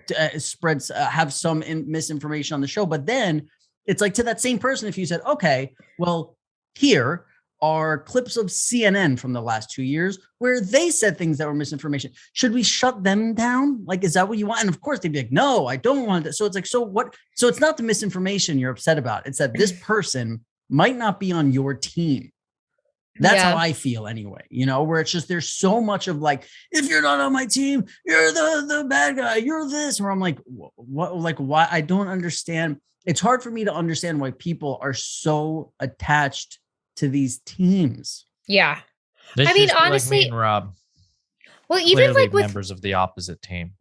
to have some misinformation on the show. But then it's like, to that same person, if you said, okay, well, here, are clips of CNN from the last 2 years where they said things that were misinformation. Should we shut them down? Like, is that what you want? And of course they'd be like, no, I don't want that. So it's like, so what? So it's not the misinformation you're upset about. It's that this person might not be on your team. That's how I feel anyway, where it's just, there's so much of like, if you're not on my team, you're the bad guy, you're this, where I'm like, what, like, why? I don't understand. It's hard for me to understand why people are so attached to these teams. Yeah. This I mean, like honestly, me and Rob, well, even like with members of the opposite team.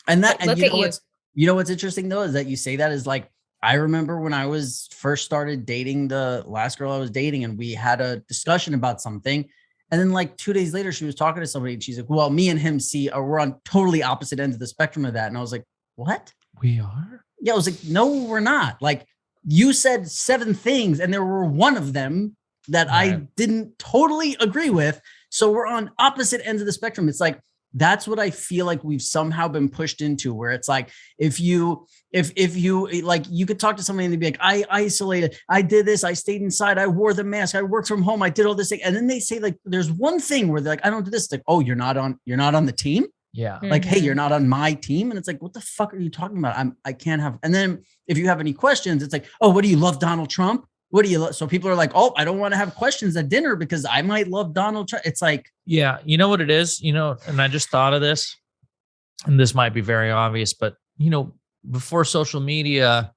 And that, look at you. You know what's interesting though, is that you say that is like, I remember when I was first started dating the last girl I was dating, and we had a discussion about something. And then like 2 days later, she was talking to somebody and she's like, well, me and him we're on totally opposite ends of the spectrum of that. And I was like, what? We are? Yeah. I was like, no, we're not. Like, you said 7 things and there were one of them that I didn't totally agree with. So we're on opposite ends of the spectrum. It's like, that's what I feel like we've somehow been pushed into, where it's like, if you like, you could talk to somebody and they'd be like, I isolated, I did this, I stayed inside, I wore the mask, I worked from home, I did all this thing. And then they say like, there's one thing where they're like, I don't do this. It's like, oh, you're not on the team. Yeah. Like, hey, you're not on my team. And it's like, what the fuck are you talking about? I can't have. And then if you have any questions, it's like, oh, what do you love, Donald Trump? What do you love? So people are like, oh, I don't want to have questions at dinner because I might love Donald Trump. It's like, yeah, you know what it is, and I just thought of this, and this might be very obvious, but before social media,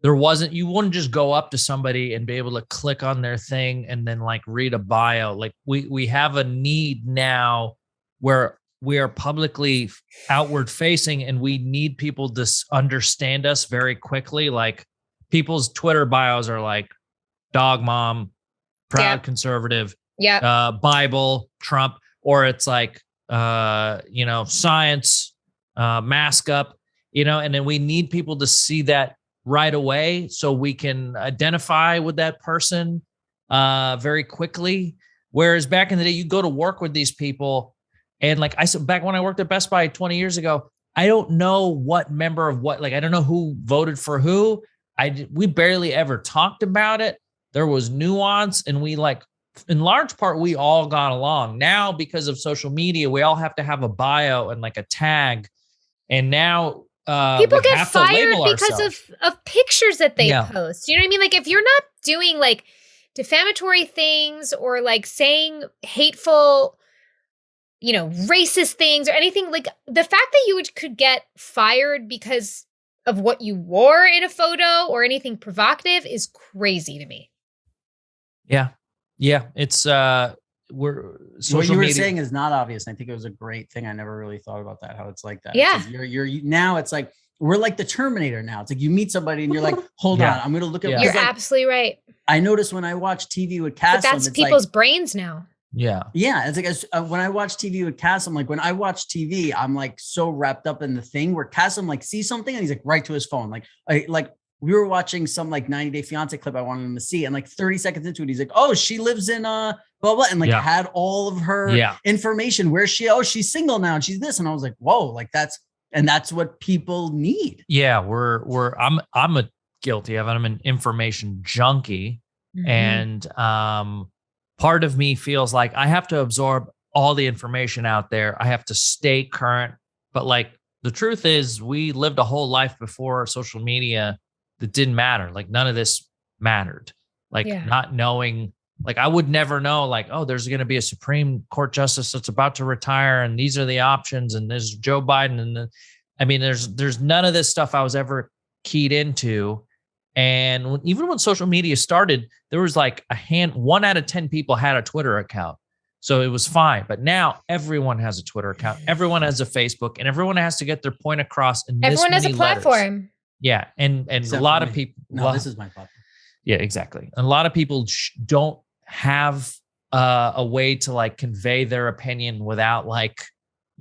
you wouldn't just go up to somebody and be able to click on their thing and then like read a bio. Like we have a need now where we are publicly outward facing, and we need people to understand us very quickly. Like, people's Twitter bios are like dog mom, proud conservative, Bible, Trump, or it's like, science, mask up, and then we need people to see that right away so we can identify with that person very quickly. Whereas back in the day, you go to work with these people, and like I said, back when I worked at Best Buy 20 years ago, I don't know what member of what, like, I don't know who voted for who. We barely ever talked about it. There was nuance, and we like, in large part, we all got along. Now, because of social media, we all have to have a bio and like a tag. And now people get fired because of pictures that they post. You know what I mean? Like, if you're not doing like defamatory things or like saying hateful, racist things or anything, like the fact that you could get fired because of what you wore in a photo or anything provocative is crazy to me. Yeah. Yeah. It's, what you were saying is not obvious. I think it was a great thing. I never really thought about that, how it's like that. Yeah. You're now it's like, we're like the Terminator now. It's like you meet somebody and you're like, hold on, I'm going to look at. You're absolutely right. I noticed when I watch TV with Cassim, but that's people's brains now. Yeah. Yeah. It's like, when I watch TV with Cassim, like when I watch TV, I'm like so wrapped up in the thing where Cassim like sees something and he's like right to his phone. Like we were watching some like 90 Day Fiance clip I wanted him to see. And like 30 seconds into it, he's like, oh, she lives in blah, blah. And like had all of her information where she's single now and she's this. And I was like, whoa, like that's what people need. Yeah. I'm guilty of it. I'm an information junkie. Mm-hmm. And, part of me feels like I have to absorb all the information out there. I have to stay current. But like the truth is, we lived a whole life before social media that didn't matter. Like none of this mattered. Like not knowing, like I would never know, like, oh, there's going to be a Supreme Court justice that's about to retire, and these are the options, and there's Joe Biden, and there's none of this stuff I was ever keyed into. And even when social media started, there was like 1 out of 10 people had a Twitter account. So it was fine. But now everyone has a Twitter account. Everyone has a Facebook, and everyone has to get their point across. Everyone has a platform. Letters. Yeah. And a lot of people. No, this is my platform. Yeah, exactly. A lot of people don't have a way to like convey their opinion without like,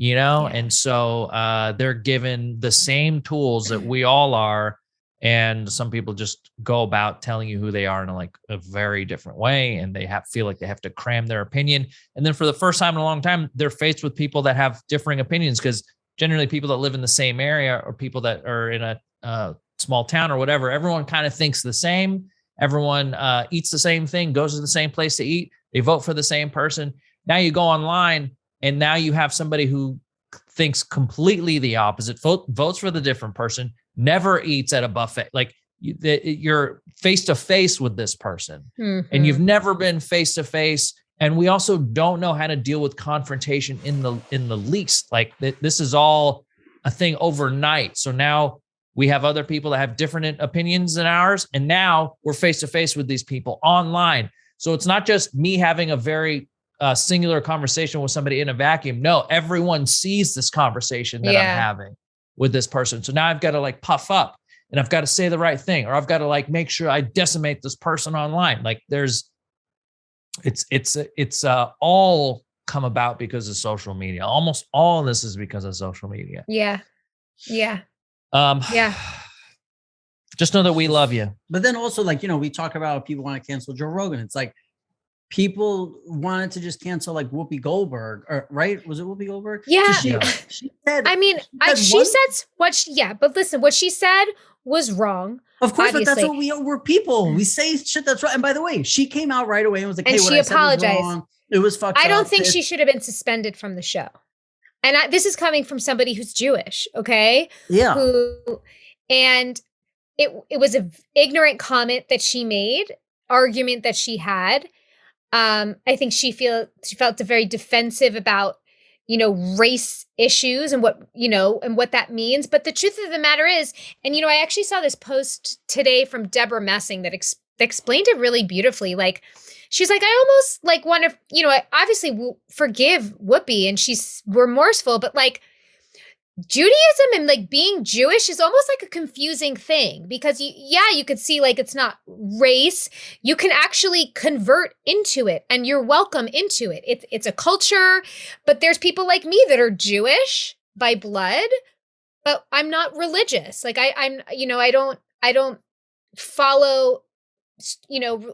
and so they're given the same tools that we all are. And some people just go about telling you who they are in a very different way. And they feel like they have to cram their opinion. And then for the first time in a long time, they're faced with people that have differing opinions, because generally people that live in the same area or people that are in a small town or whatever, everyone kind of thinks the same. Everyone eats the same thing, goes to the same place to eat. They vote for the same person. Now you go online and now you have somebody who thinks completely the opposite, votes for the different person, never eats at a buffet. Like you're face to face with this person and you've never been face to face. And we also don't know how to deal with confrontation in the least. Like this is all a thing overnight. So now we have other people that have different opinions than ours. And now we're face to face with these people online. So it's not just me having a very singular conversation with somebody in a vacuum. No, everyone sees this conversation that I'm having with this person. So now I've got to like puff up and I've got to say the right thing, or I've got to like make sure I decimate this person online. Like it's all come about because of social media. Almost all of this is because of social media. Yeah. Just know that we love you. But then also, like, we talk about people want to cancel Joe Rogan. It's like people wanted to just cancel like Whoopi Goldberg, or right? Was it Whoopi Goldberg? Yeah. She said, but listen, what she said was wrong. Of course, obviously. But that's what we're people. We say shit that's right. And by the way, she came out right away and was like, and hey, she what apologized. I said was wrong. It was fucked up. I don't think she should have been suspended from the show. And this is coming from somebody who's Jewish, okay? Yeah. And it was an ignorant comment that she made, argument that she had. I think she felt very defensive about, race issues and what that means. But the truth of the matter is, and, I actually saw this post today from Deborah Messing that explained it really beautifully. Like, she's like, I almost like want to, I obviously forgive Whoopi and she's remorseful, but like Judaism and like being Jewish is almost like a confusing thing because you could see like it's not race. You can actually convert into it and you're welcome into it. It's a culture, but there's people like me that are Jewish by blood, but I'm not religious. Like I don't follow,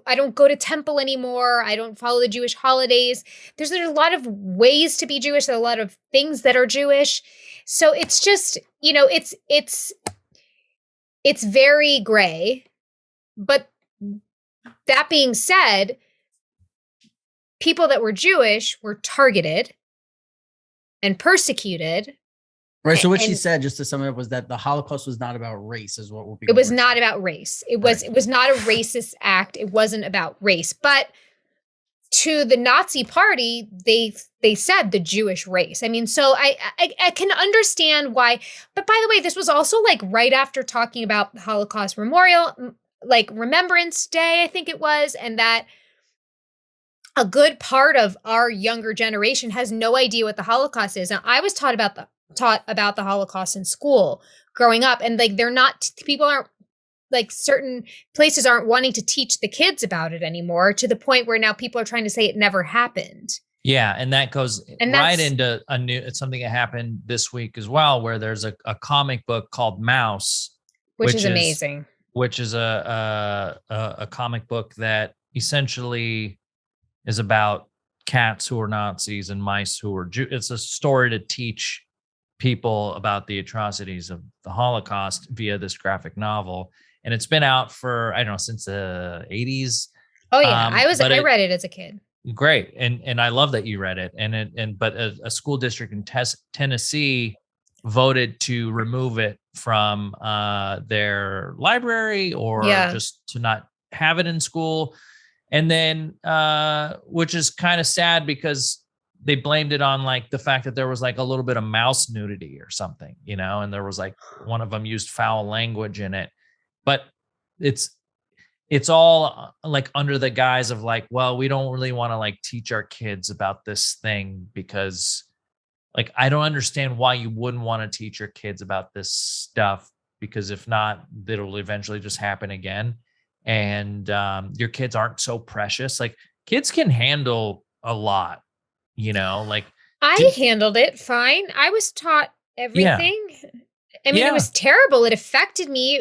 I don't go to temple anymore. I don't follow the Jewish holidays. There's a lot of ways to be Jewish. There's a lot of things that are Jewish. So it's just, it's very gray. But that being said, people that were Jewish were targeted and persecuted. Right. So what she said, just to sum it up, was that the Holocaust was not about race, is what Whoopi. It was not about race. It was not a racist act. It wasn't about race. But to the Nazi party, they said the Jewish race. I mean, so I can understand why. But by the way, this was also like right after talking about the Holocaust Memorial, like Remembrance Day, I think it was, and that a good part of our younger generation has no idea what the Holocaust is. Now, I was taught about the Holocaust in school growing up, and like people aren't, like certain places aren't wanting to teach the kids about it anymore, to the point where now people are trying to say it never happened. Yeah, and that goes right into it's something that happened this week as well, where there's a comic book called Mouse, which is amazing. Which is a comic book that essentially is about cats who are Nazis and mice who are Jews. It's a story to teach people about the atrocities of the Holocaust via this graphic novel. And it's been out for, I don't know, since the 80s. Oh yeah. I read it as a kid. Great. And I love that you read it. But a school district in Tennessee voted to remove it from their library or just to not have it in school. And then, which is kind of sad because they blamed it on like the fact that there was like a little bit of mouse nudity or something, and there was like one of them used foul language in it, but it's all like under the guise of like, well, we don't really want to like teach our kids about this thing because like, I don't understand why you wouldn't want to teach your kids about this stuff, because if not, it'll eventually just happen again. And your kids aren't so precious. Like kids can handle a lot, like I handled it fine. I was taught everything. Yeah. I mean, it was terrible. It affected me.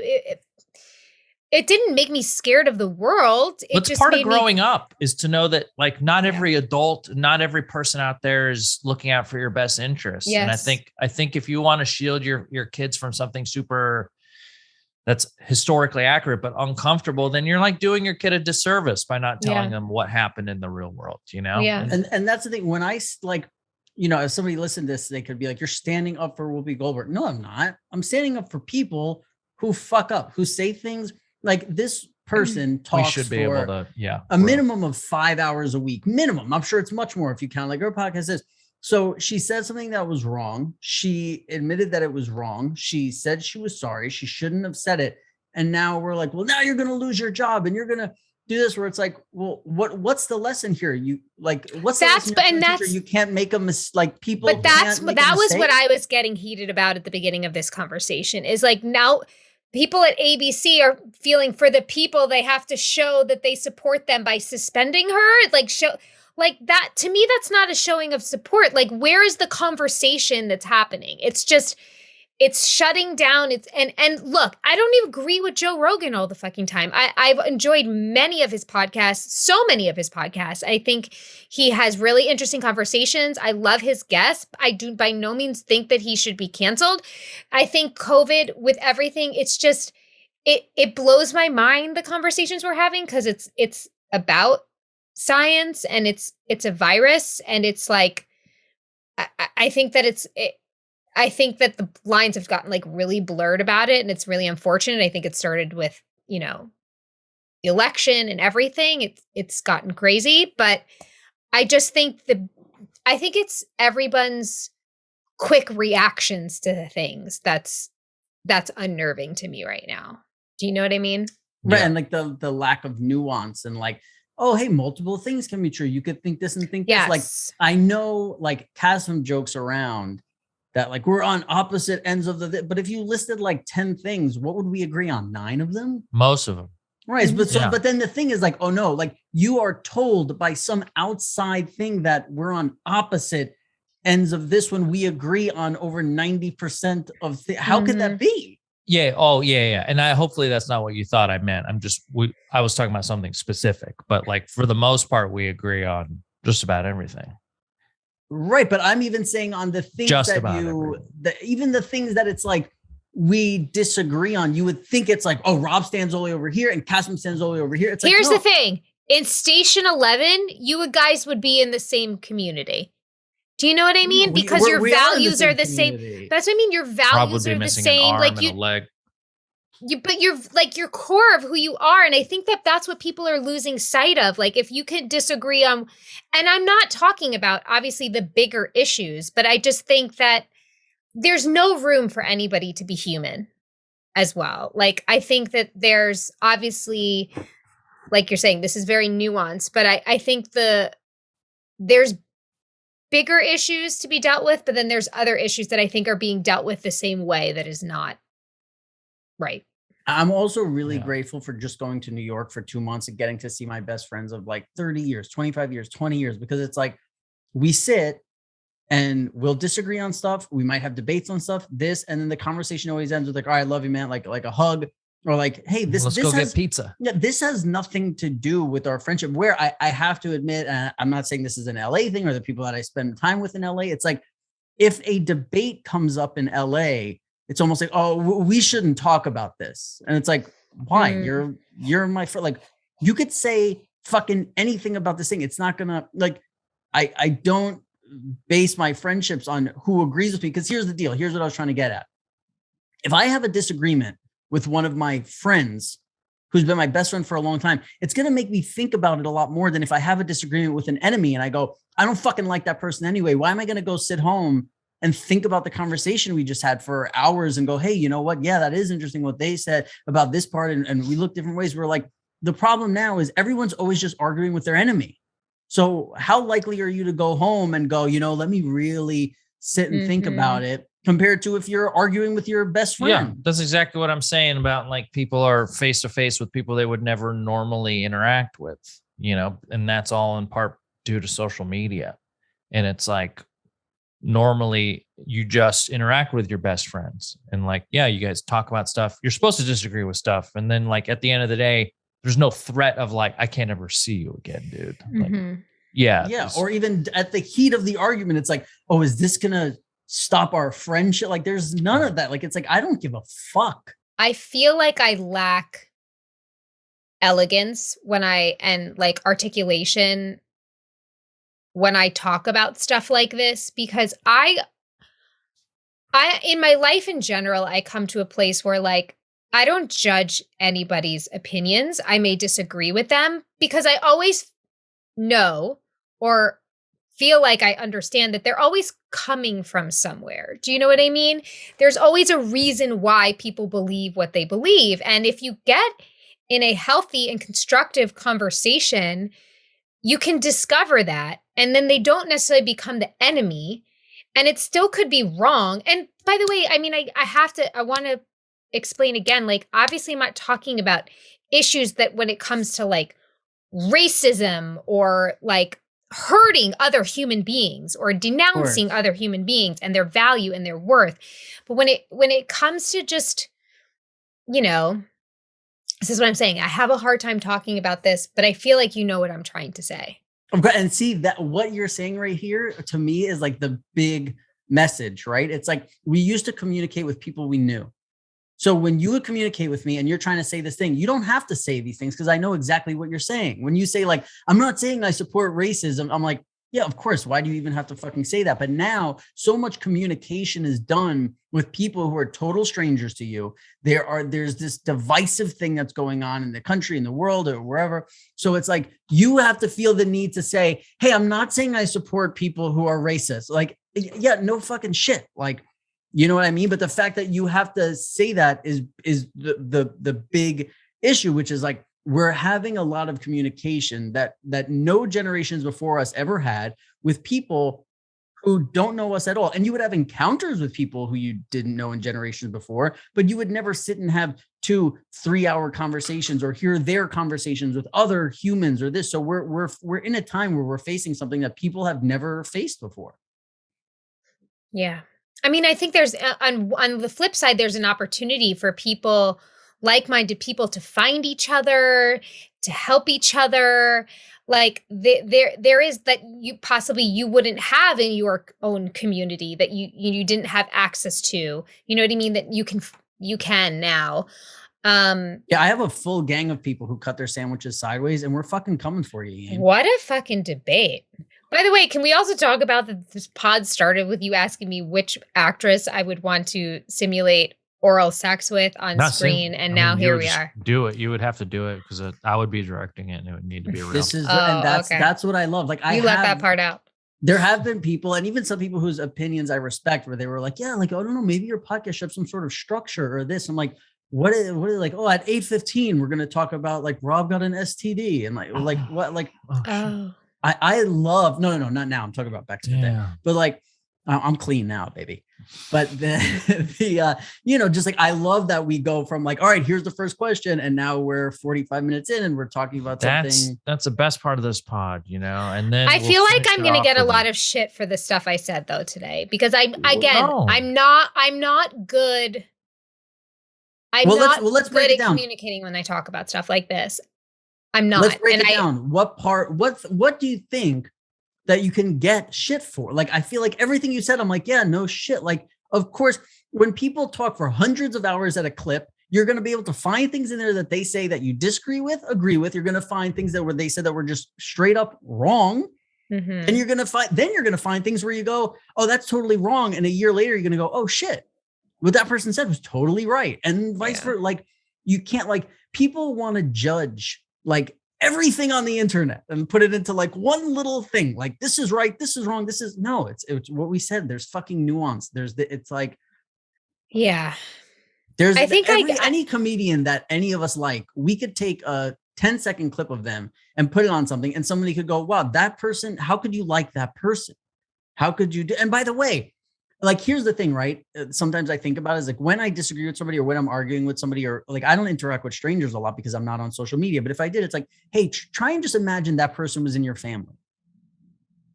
It didn't make me scared of the world. It's part of growing up is to know that like not every adult, not every person out there is looking out for your best interests. Yes. And I think if you want to shield your kids from something super that's historically accurate, but uncomfortable, then you're like doing your kid a disservice by not telling them what happened in the real world, you know? Yeah. And that's the thing. When I like, you know, if somebody listened to this, they could be like, you're standing up for Whoopi Goldberg. No, I'm not. I'm standing up for people who fuck up, who say things like this person talks should be for able to, a minimum of 5 hours a week. Minimum. I'm sure it's much more if you count like her podcast is. So she said something that was wrong. She admitted that it was wrong. She said she was sorry. She shouldn't have said it. And now we're like, well, now you're going to lose your job and you're going to do this, where it's like, well, what's the lesson here? You like, what's the lesson and that's, you can't make a mistake. Like people, but that was what I was getting heated about at the beginning of this conversation is like, now people at ABC are feeling for the people, they have to show that they support them by suspending her. Like show like that, to me, that's not a showing of support. Like, where is the conversation that's happening? It's just, it's shutting down. It's and look, I don't even agree with Joe Rogan all the fucking time. I've enjoyed many of his podcasts, so many of his podcasts. I think he has really interesting conversations. I love his guests. I do by no means think that he should be canceled. I think COVID with everything, it's just, it blows my mind, the conversations we're having, because it's about science and it's a virus, and it's like, I think that I think that the lines have gotten like really blurred about it, and it's really unfortunate. I think it started with, you know, the election and everything. It's gotten crazy, but I just think I think it's everyone's quick reactions to the things that's unnerving to me right now. Do you know what I mean? Right. Yeah. And like the lack of nuance and like, oh, hey, multiple things can be true. You could think this and think this. Like, I know like Kasim jokes around that like we're on opposite ends of but if you listed like 10 things, what would we agree on? 9 of them? Most of them. Right. But but then the thing is like, oh no, like you are told by some outside thing that we're on opposite ends of this when we agree on over 90% of how could that be? Yeah. Oh, yeah. And hopefully that's not what you thought I meant. I was talking about something specific, but like for the most part, we agree on just about everything. Right. But I'm even saying on the things even the things that it's like we disagree on, you would think it's like, oh, Rob stands only over here and Kasim stands only over here. It's like, here's the thing. In Station 11, you guys would be in the same community. Do you know what I mean? Because your values are the same. That's what I mean. Your values are the same. Like you, but you're like your core of who you are. And I think that that's what people are losing sight of. Like if you can disagree on, and I'm not talking about obviously the bigger issues, but I just think that there's no room for anybody to be human as well. Like I think that there's obviously, like you're saying, this is very nuanced, but I think there's bigger issues to be dealt with, but then there's other issues that I think are being dealt with the same way that is not right. I'm also really grateful for just going to New York for 2 months and getting to see my best friends of like 30 years, 25 years, 20 years, because it's like we sit and we'll disagree on stuff. We might have debates on stuff, and then the conversation always ends with like, all right, I love you, man. Like a hug. Or like, hey, let's go get pizza. Yeah, this has nothing to do with our friendship. Where I have to admit, and I'm not saying this is an LA thing or the people that I spend time with in LA. It's like if a debate comes up in LA, it's almost like, oh, we shouldn't talk about this. And it's like, why? You're my friend. Like you could say fucking anything about this thing. It's not gonna like. I don't base my friendships on who agrees with me, because here's the deal. Here's what I was trying to get at. If I have a disagreement with one of my friends who's been my best friend for a long time, it's going to make me think about it a lot more than if I have a disagreement with an enemy and I go, I don't fucking like that person anyway. Why am I going to go sit home and think about the conversation we just had for hours and go, hey, you know what? Yeah, that is interesting what they said about this part. And we look different ways. We're like, the problem now is everyone's always just arguing with their enemy. So how likely are you to go home and go, you know, let me really sit and think about it, compared to if you're arguing with your best friend? Yeah, that's exactly what I'm saying about like people are face to face with people they would never normally interact with, you know, and that's all in part due to social media. And it's like, normally you just interact with your best friends and like, yeah, you guys talk about stuff. You're supposed to disagree with stuff. And then like at the end of the day, there's no threat of like, I can't ever see you again, dude. Like, yeah. Or even at the heat of the argument, it's like, oh, is this going to stop our friendship? Like there's none of that. Like, it's like, I don't give a fuck. I feel like I lack elegance and like articulation when I talk about stuff like this, because I in my life in general, I come to a place where like I don't judge anybody's opinions. I may disagree with them because I always know or feel like I understand that they're always coming from somewhere. Do you know what I mean? There's always a reason why people believe what they believe. And if you get in a healthy and constructive conversation, you can discover that. And then they don't necessarily become the enemy. And it still could be wrong. And by the way, I mean, I want to explain again, like, obviously I'm not talking about issues that when it comes to like racism or like hurting other human beings or denouncing other human beings and their value and their worth. But when it comes to just, you know, this is what I'm saying. I have a hard time talking about this, but I feel like you know what I'm trying to say. And see that what you're saying right here to me is like the big message, right? It's like we used to communicate with people we knew. So when you would communicate with me and you're trying to say this thing, you don't have to say these things because I know exactly what you're saying. When you say like, I'm not saying I support racism, I'm like, yeah, of course. Why do you even have to fucking say that? But now so much communication is done with people who are total strangers to you. There's this divisive thing that's going on in the country, in the world, or wherever. So it's like, you have to feel the need to say, hey, I'm not saying I support people who are racist. Like, yeah, no fucking shit. Like, you know what I mean? But the fact that you have to say that is the big issue, which is like, we're having a lot of communication that no generations before us ever had with people who don't know us at all. And you would have encounters with people who you didn't know in generations before, but you would never sit and have 2-3 hour conversations or hear their conversations with other humans or this. So we're in a time where we're facing something that people have never faced before. Yeah. I mean, I think there's on the flip side, there's an opportunity for people, like-minded people, to find each other, to help each other. Like there is that you wouldn't have in your own community that you didn't have access to. You know what I mean? That you can now. Yeah, I have a full gang of people who cut their sandwiches sideways, and we're fucking coming for you, Ian. What a fucking debate. By the way, can we also talk about that this pod started with you asking me which actress I would want to simulate oral sex with on screen, and now here we are. Do it. You would have to do it because I would be directing it, and it would need to be real. That's what I love. Like you left that part out. There have been people, and even some people whose opinions I respect, where they were like, yeah, like, I don't know, maybe your podcast should have some sort of structure or this. I'm like, what is like, oh, at 8:15 we're gonna talk about like Rob got an STD and like what, like I love not now. I'm talking about back to the day, but like I'm clean now, baby. But the just like I love that we go from like, all right, here's the first question, and now we're 45 minutes in and we're talking about something. That's the best part of this pod, and then I feel like I'm gonna get a lot of shit for the stuff I said though today, because I'm not good. Let's break it down. Communicating when I talk about stuff like this. I'm not. Let's break it down. What do you think that you can get shit for? Like, I feel like everything you said, I'm like, yeah, no shit. Like, of course, when people talk for hundreds of hours at a clip, you're going to be able to find things in there that they say that you disagree with, agree with. You're going to find things that they said that were just straight up wrong. Mm-hmm. And you're going to find things where you go, oh, that's totally wrong. And a year later, you're going to go, oh shit, what that person said was totally right. And vice versa. Like, you can't, like, people want to judge like everything on the internet and put it into like one little thing. Like, this is right, this is wrong, it's what we said. There's fucking nuance. It's like, yeah. There's any comedian that any of us like, we could take a 10-second clip of them and put it on something, and somebody could go, wow, that person, how could you like that person? How could you do? And by the way, like, here's the thing, right? Sometimes I think about it is like, when I disagree with somebody or when I'm arguing with somebody, or like, I don't interact with strangers a lot because I'm not on social media. But if I did, it's like, hey, try and just imagine that person was in your family.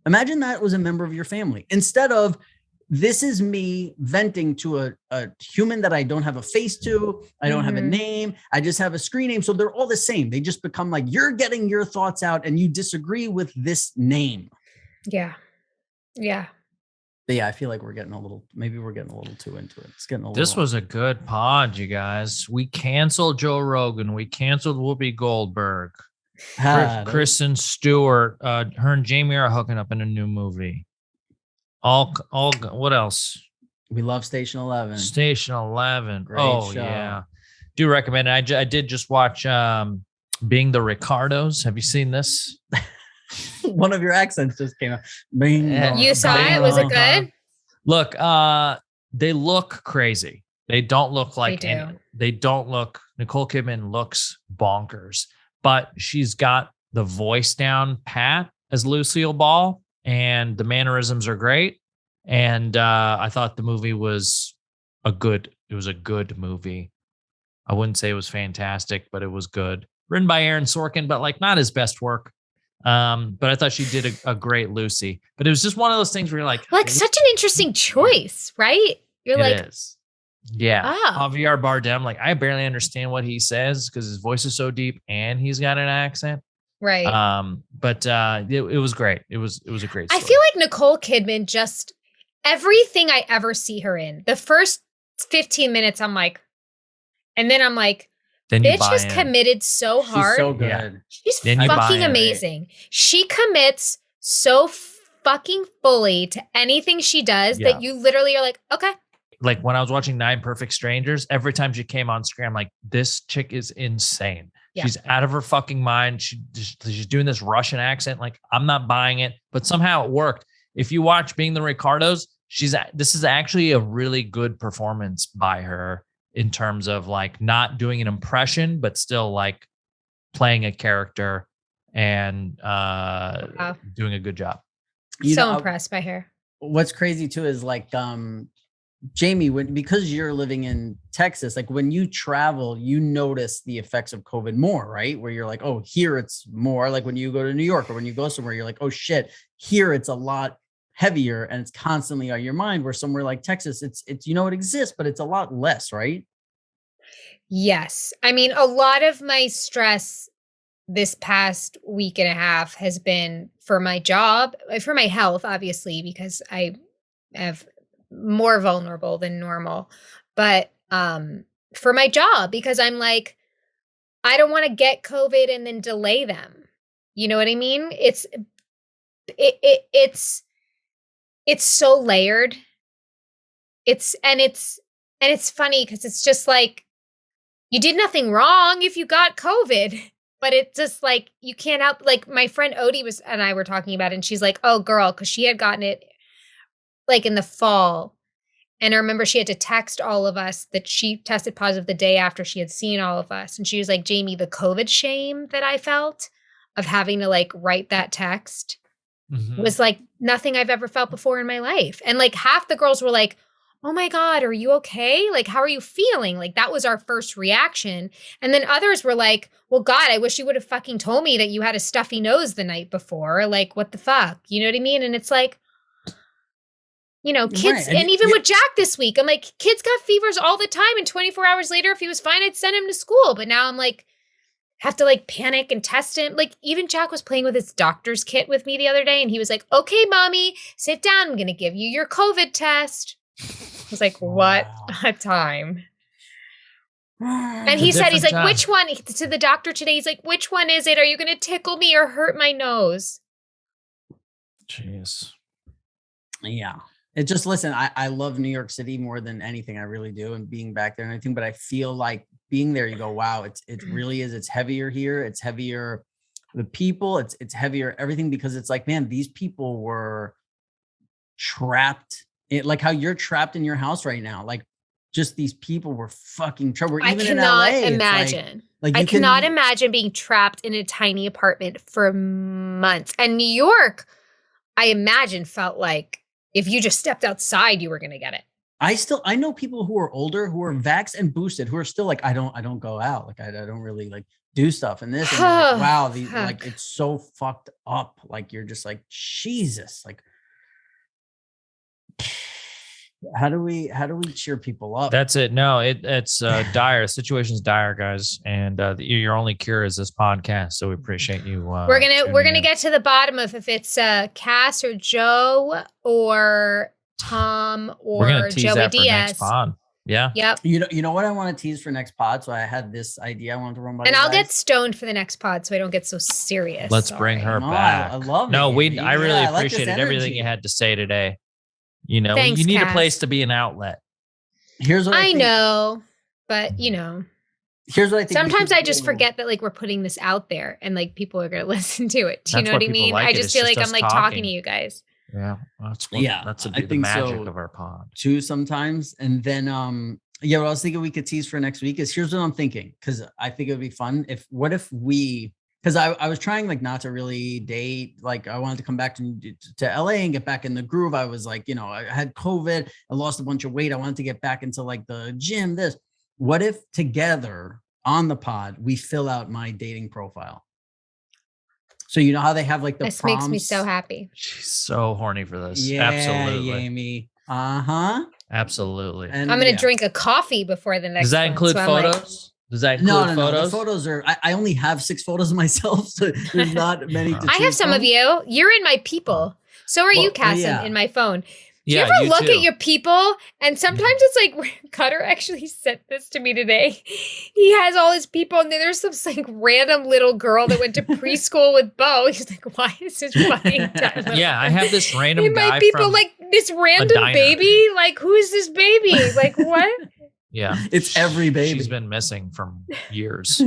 Imagine that was a member of your family, instead of, this is me venting to a human that I don't have a face to. I don't have a name. I just have a screen name. So they're all the same. They just become like, you're getting your thoughts out and you disagree with this name. Yeah. Yeah. But yeah, I feel like we're getting a little too into it. It's getting a little. This was a good pod, you guys. We canceled Joe Rogan. We canceled Whoopi Goldberg. Kristen Stewart. Her and Jamie are hooking up in a new movie. All. What else? We love Station 11. Station 11. Great show. Yeah. Do recommend it. I did just watch Being the Ricardos. Have you seen this? One of your accents just came out. You saw it? Was it good? Look, they look crazy. They don't look like they don't look. Nicole Kidman looks bonkers, but she's got the voice down pat as Lucille Ball, and the mannerisms are great. And I thought the movie was a good movie. I wouldn't say it was fantastic, but it was good. Written by Aaron Sorkin, but like not his best work. But I thought she did a great Lucy. But it was just one of those things where you're like such an interesting choice, right? It is. Yeah. Javier Bardem, like I barely understand what he says because his voice is so deep and he's got an accent. Right. But it was great. It was a great story. I feel like Nicole Kidman, just everything I ever see her in, the first 15 minutes, I'm like, and then I'm like, bitch has committed so hard. She's so good. She's fucking amazing. She commits so fucking fully to anything she does that you literally are like, okay. Like when I was watching 9 Perfect Strangers, every time she came on screen, I'm like, this chick is insane. Yeah. She's out of her fucking mind. She's doing this Russian accent. Like, I'm not buying it, but somehow it worked. If you watch Being the Ricardos, this is actually a really good performance by her in terms of like not doing an impression, but still like playing a character and doing a good job. Impressed by her. What's crazy too is like, Jamie, because you're living in Texas, like when you travel, you notice the effects of COVID more, right? Where you're like, oh, here it's more. Like when you go to New York or when you go somewhere, you're like, oh shit, here it's a lot heavier and it's constantly on your mind. Where somewhere like Texas, it's it exists, but it's a lot less, right? Yes. I mean, a lot of my stress this past week and a half has been for my job, for my health, obviously, because I have more vulnerable than normal, but for my job, because I'm like, I don't want to get COVID and then delay them. You know what I mean? It's so layered. It's funny because it's just like, you did nothing wrong if you got COVID, but it's just like, you can't help, like my friend Odie and I were talking about it, and she's like, oh girl, because she had gotten it like in the fall. And I remember she had to text all of us that she tested positive the day after she had seen all of us. And she was like, Jamie, the COVID shame that I felt of having to like write that text was like nothing I've ever felt before in my life. And like half the girls were like, oh my God, are you okay? Like, how are you feeling? Like that was our first reaction. And then others were like, well, God, I wish you would have fucking told me that you had a stuffy nose the night before. Like, what the fuck? You know what I mean? And it's like, kids, right. And even with Jack this week, I'm like, kids got fevers all the time. And 24 hours later, if he was fine, I'd send him to school. But now I'm like, have to like panic and test him. Like even Jack was playing with his doctor's kit with me the other day. And he was like, okay, mommy, sit down. I'm going to give you your COVID test. I was like, what a time. And he said, he's like, time. Which one? To the doctor today, he's like, which one is it? Are you going to tickle me or hurt my nose? Jeez. Yeah. It just, listen, I love New York City more than anything. I really do. And being back there and everything, but I feel like being there, you go, wow, it really is. It's heavier here. It's heavier. The people, it's heavier, everything, because it's like, man, these people were trapped. Like how you're trapped in your house right now. Like just these people were fucking trapped. I cannot imagine. I cannot imagine being trapped in a tiny apartment for months. And New York, I imagine, felt like if you just stepped outside, you were going to get it. I know people who are older, who are vaxxed and boosted, who are still like, I don't go out. Like, I don't really like do stuff and this. And like, wow, like, it's so fucked up. Like, you're just like, Jesus, like, how do we cheer people up? That's it. No, it's dire. The situation's dire, guys. And your only cure is this podcast. So we appreciate you. We're gonna get to the bottom of if it's Cass or Joe or Tom We're gonna or tease Joey that for next Diaz. pod. Yeah. Yep. You know what I want to tease for next pod? So I had this idea I wanted to run by And you I'll get guys. stoned for the next pod so I don't get so serious. Let's bring her No, back. I love it, No, Amy. I really Yeah, I like this appreciated everything energy. you had to say today. You know, Thanks, you need a Cass. place to be an outlet. Here's what I I think. know, but you know, Here's what I think. we sometimes should I just do. forget that like we're putting this out there and like people are going to listen to it. Do you That's know why what I people mean? like I it. just It's feel just like us I'm like talking talking. to you guys. Yeah. That's what, Yeah, that's I the think magic so. of our pod. Too sometimes. And then yeah, what I was thinking we could tease for next week is here's what I'm thinking, because I think it would be fun what if we, because I was trying like not to really date, like I wanted to come back to LA and get back in the groove. I was like, I had COVID, I lost a bunch of weight, I wanted to get back into like the gym. What if together on the pod we fill out my dating profile? So you know how they have like the This prompts? makes me so happy. She's so horny for this. Yeah, Absolutely. Amy. Uh-huh. Absolutely. And I'm going to yeah. drink a coffee before the next Does that one, include so I'm like, photos? Does that include No. photos? The photos are. I only have 6 photos of myself, so there's not many. To I have choose some from. of you. You're in my people. So are you, Well, Cass, yeah. in my phone. Do Yeah, you ever you look too. at your people? And sometimes it's like, Cutter actually sent this to me today. He has all his people, and then there's some like random little girl that went to preschool with Bo. He's like, why is this fucking time? Yeah, I have this random In my guy people, from like this random diner. baby. Like, who is this baby? Like, what? Yeah. It's every baby. She's been missing from years.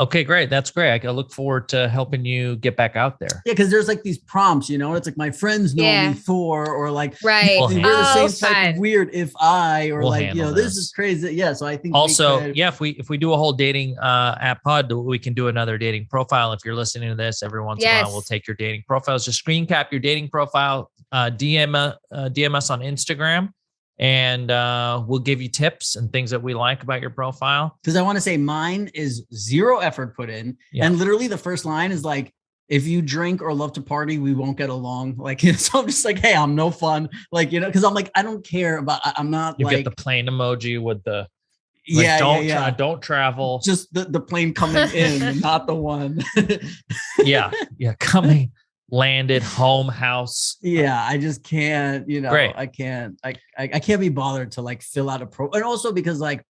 Okay, great. That's great. I look forward to helping you get back out there. Yeah, because there's like these prompts, it's like my friends know Yeah. me for, or like Right. We'll we're handle the it. same type fine. of weird if I, or We'll like handle this this. is crazy. Yeah, so I think Also, we could, yeah, if we do a whole dating app pod, we can do another dating profile. If you're listening to this, every once in a Yes. while, we'll take your dating profiles. Just screen cap your dating profile, DM us on Instagram, and we'll give you tips and things that we like about your profile. because I want to say mine is 0 effort put in, Yeah. and literally the first line is like, if you drink or love to party, we won't get along. Like, so I'm just like, hey, I'm no fun. Like, because I'm like, I don't care about. I'm not You like get the plane emoji with the yeah. don't travel. Just the plane coming in, not the one. yeah, coming, landed, home, house. Yeah, I just can't, Great. I can't be bothered to like fill out a and also because like,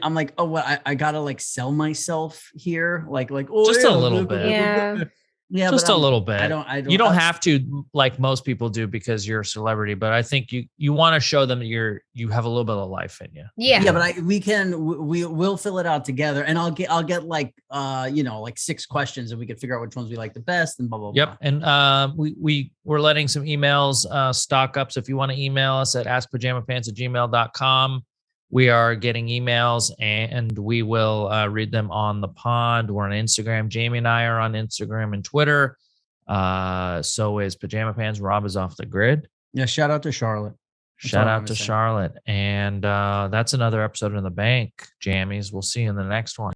I'm like, oh, what I gotta like sell myself here, like oh, Just a little bit. Yeah. Yeah, Just but a little bit. I don't. You don't have to like most people do because you're a celebrity, but I think you want to show them that you have a little bit of life in you. Yeah. Yeah, but we'll fill it out together, and I'll get like like 6 questions, and we can figure out which ones we like the best, and blah blah blah. Yep. And we're letting some emails stock up. So if you want to email us at askpajamapants@gmail.com, we are getting emails and we will read them on the pod. We're on Instagram. Jamie and I are on Instagram and Twitter. So is Pajama Pants. Rob is off the grid. Yeah. Shout out to Charlotte. Shout out to Charlotte. And that's another episode in the bank, Jammies. We'll see you in the next one.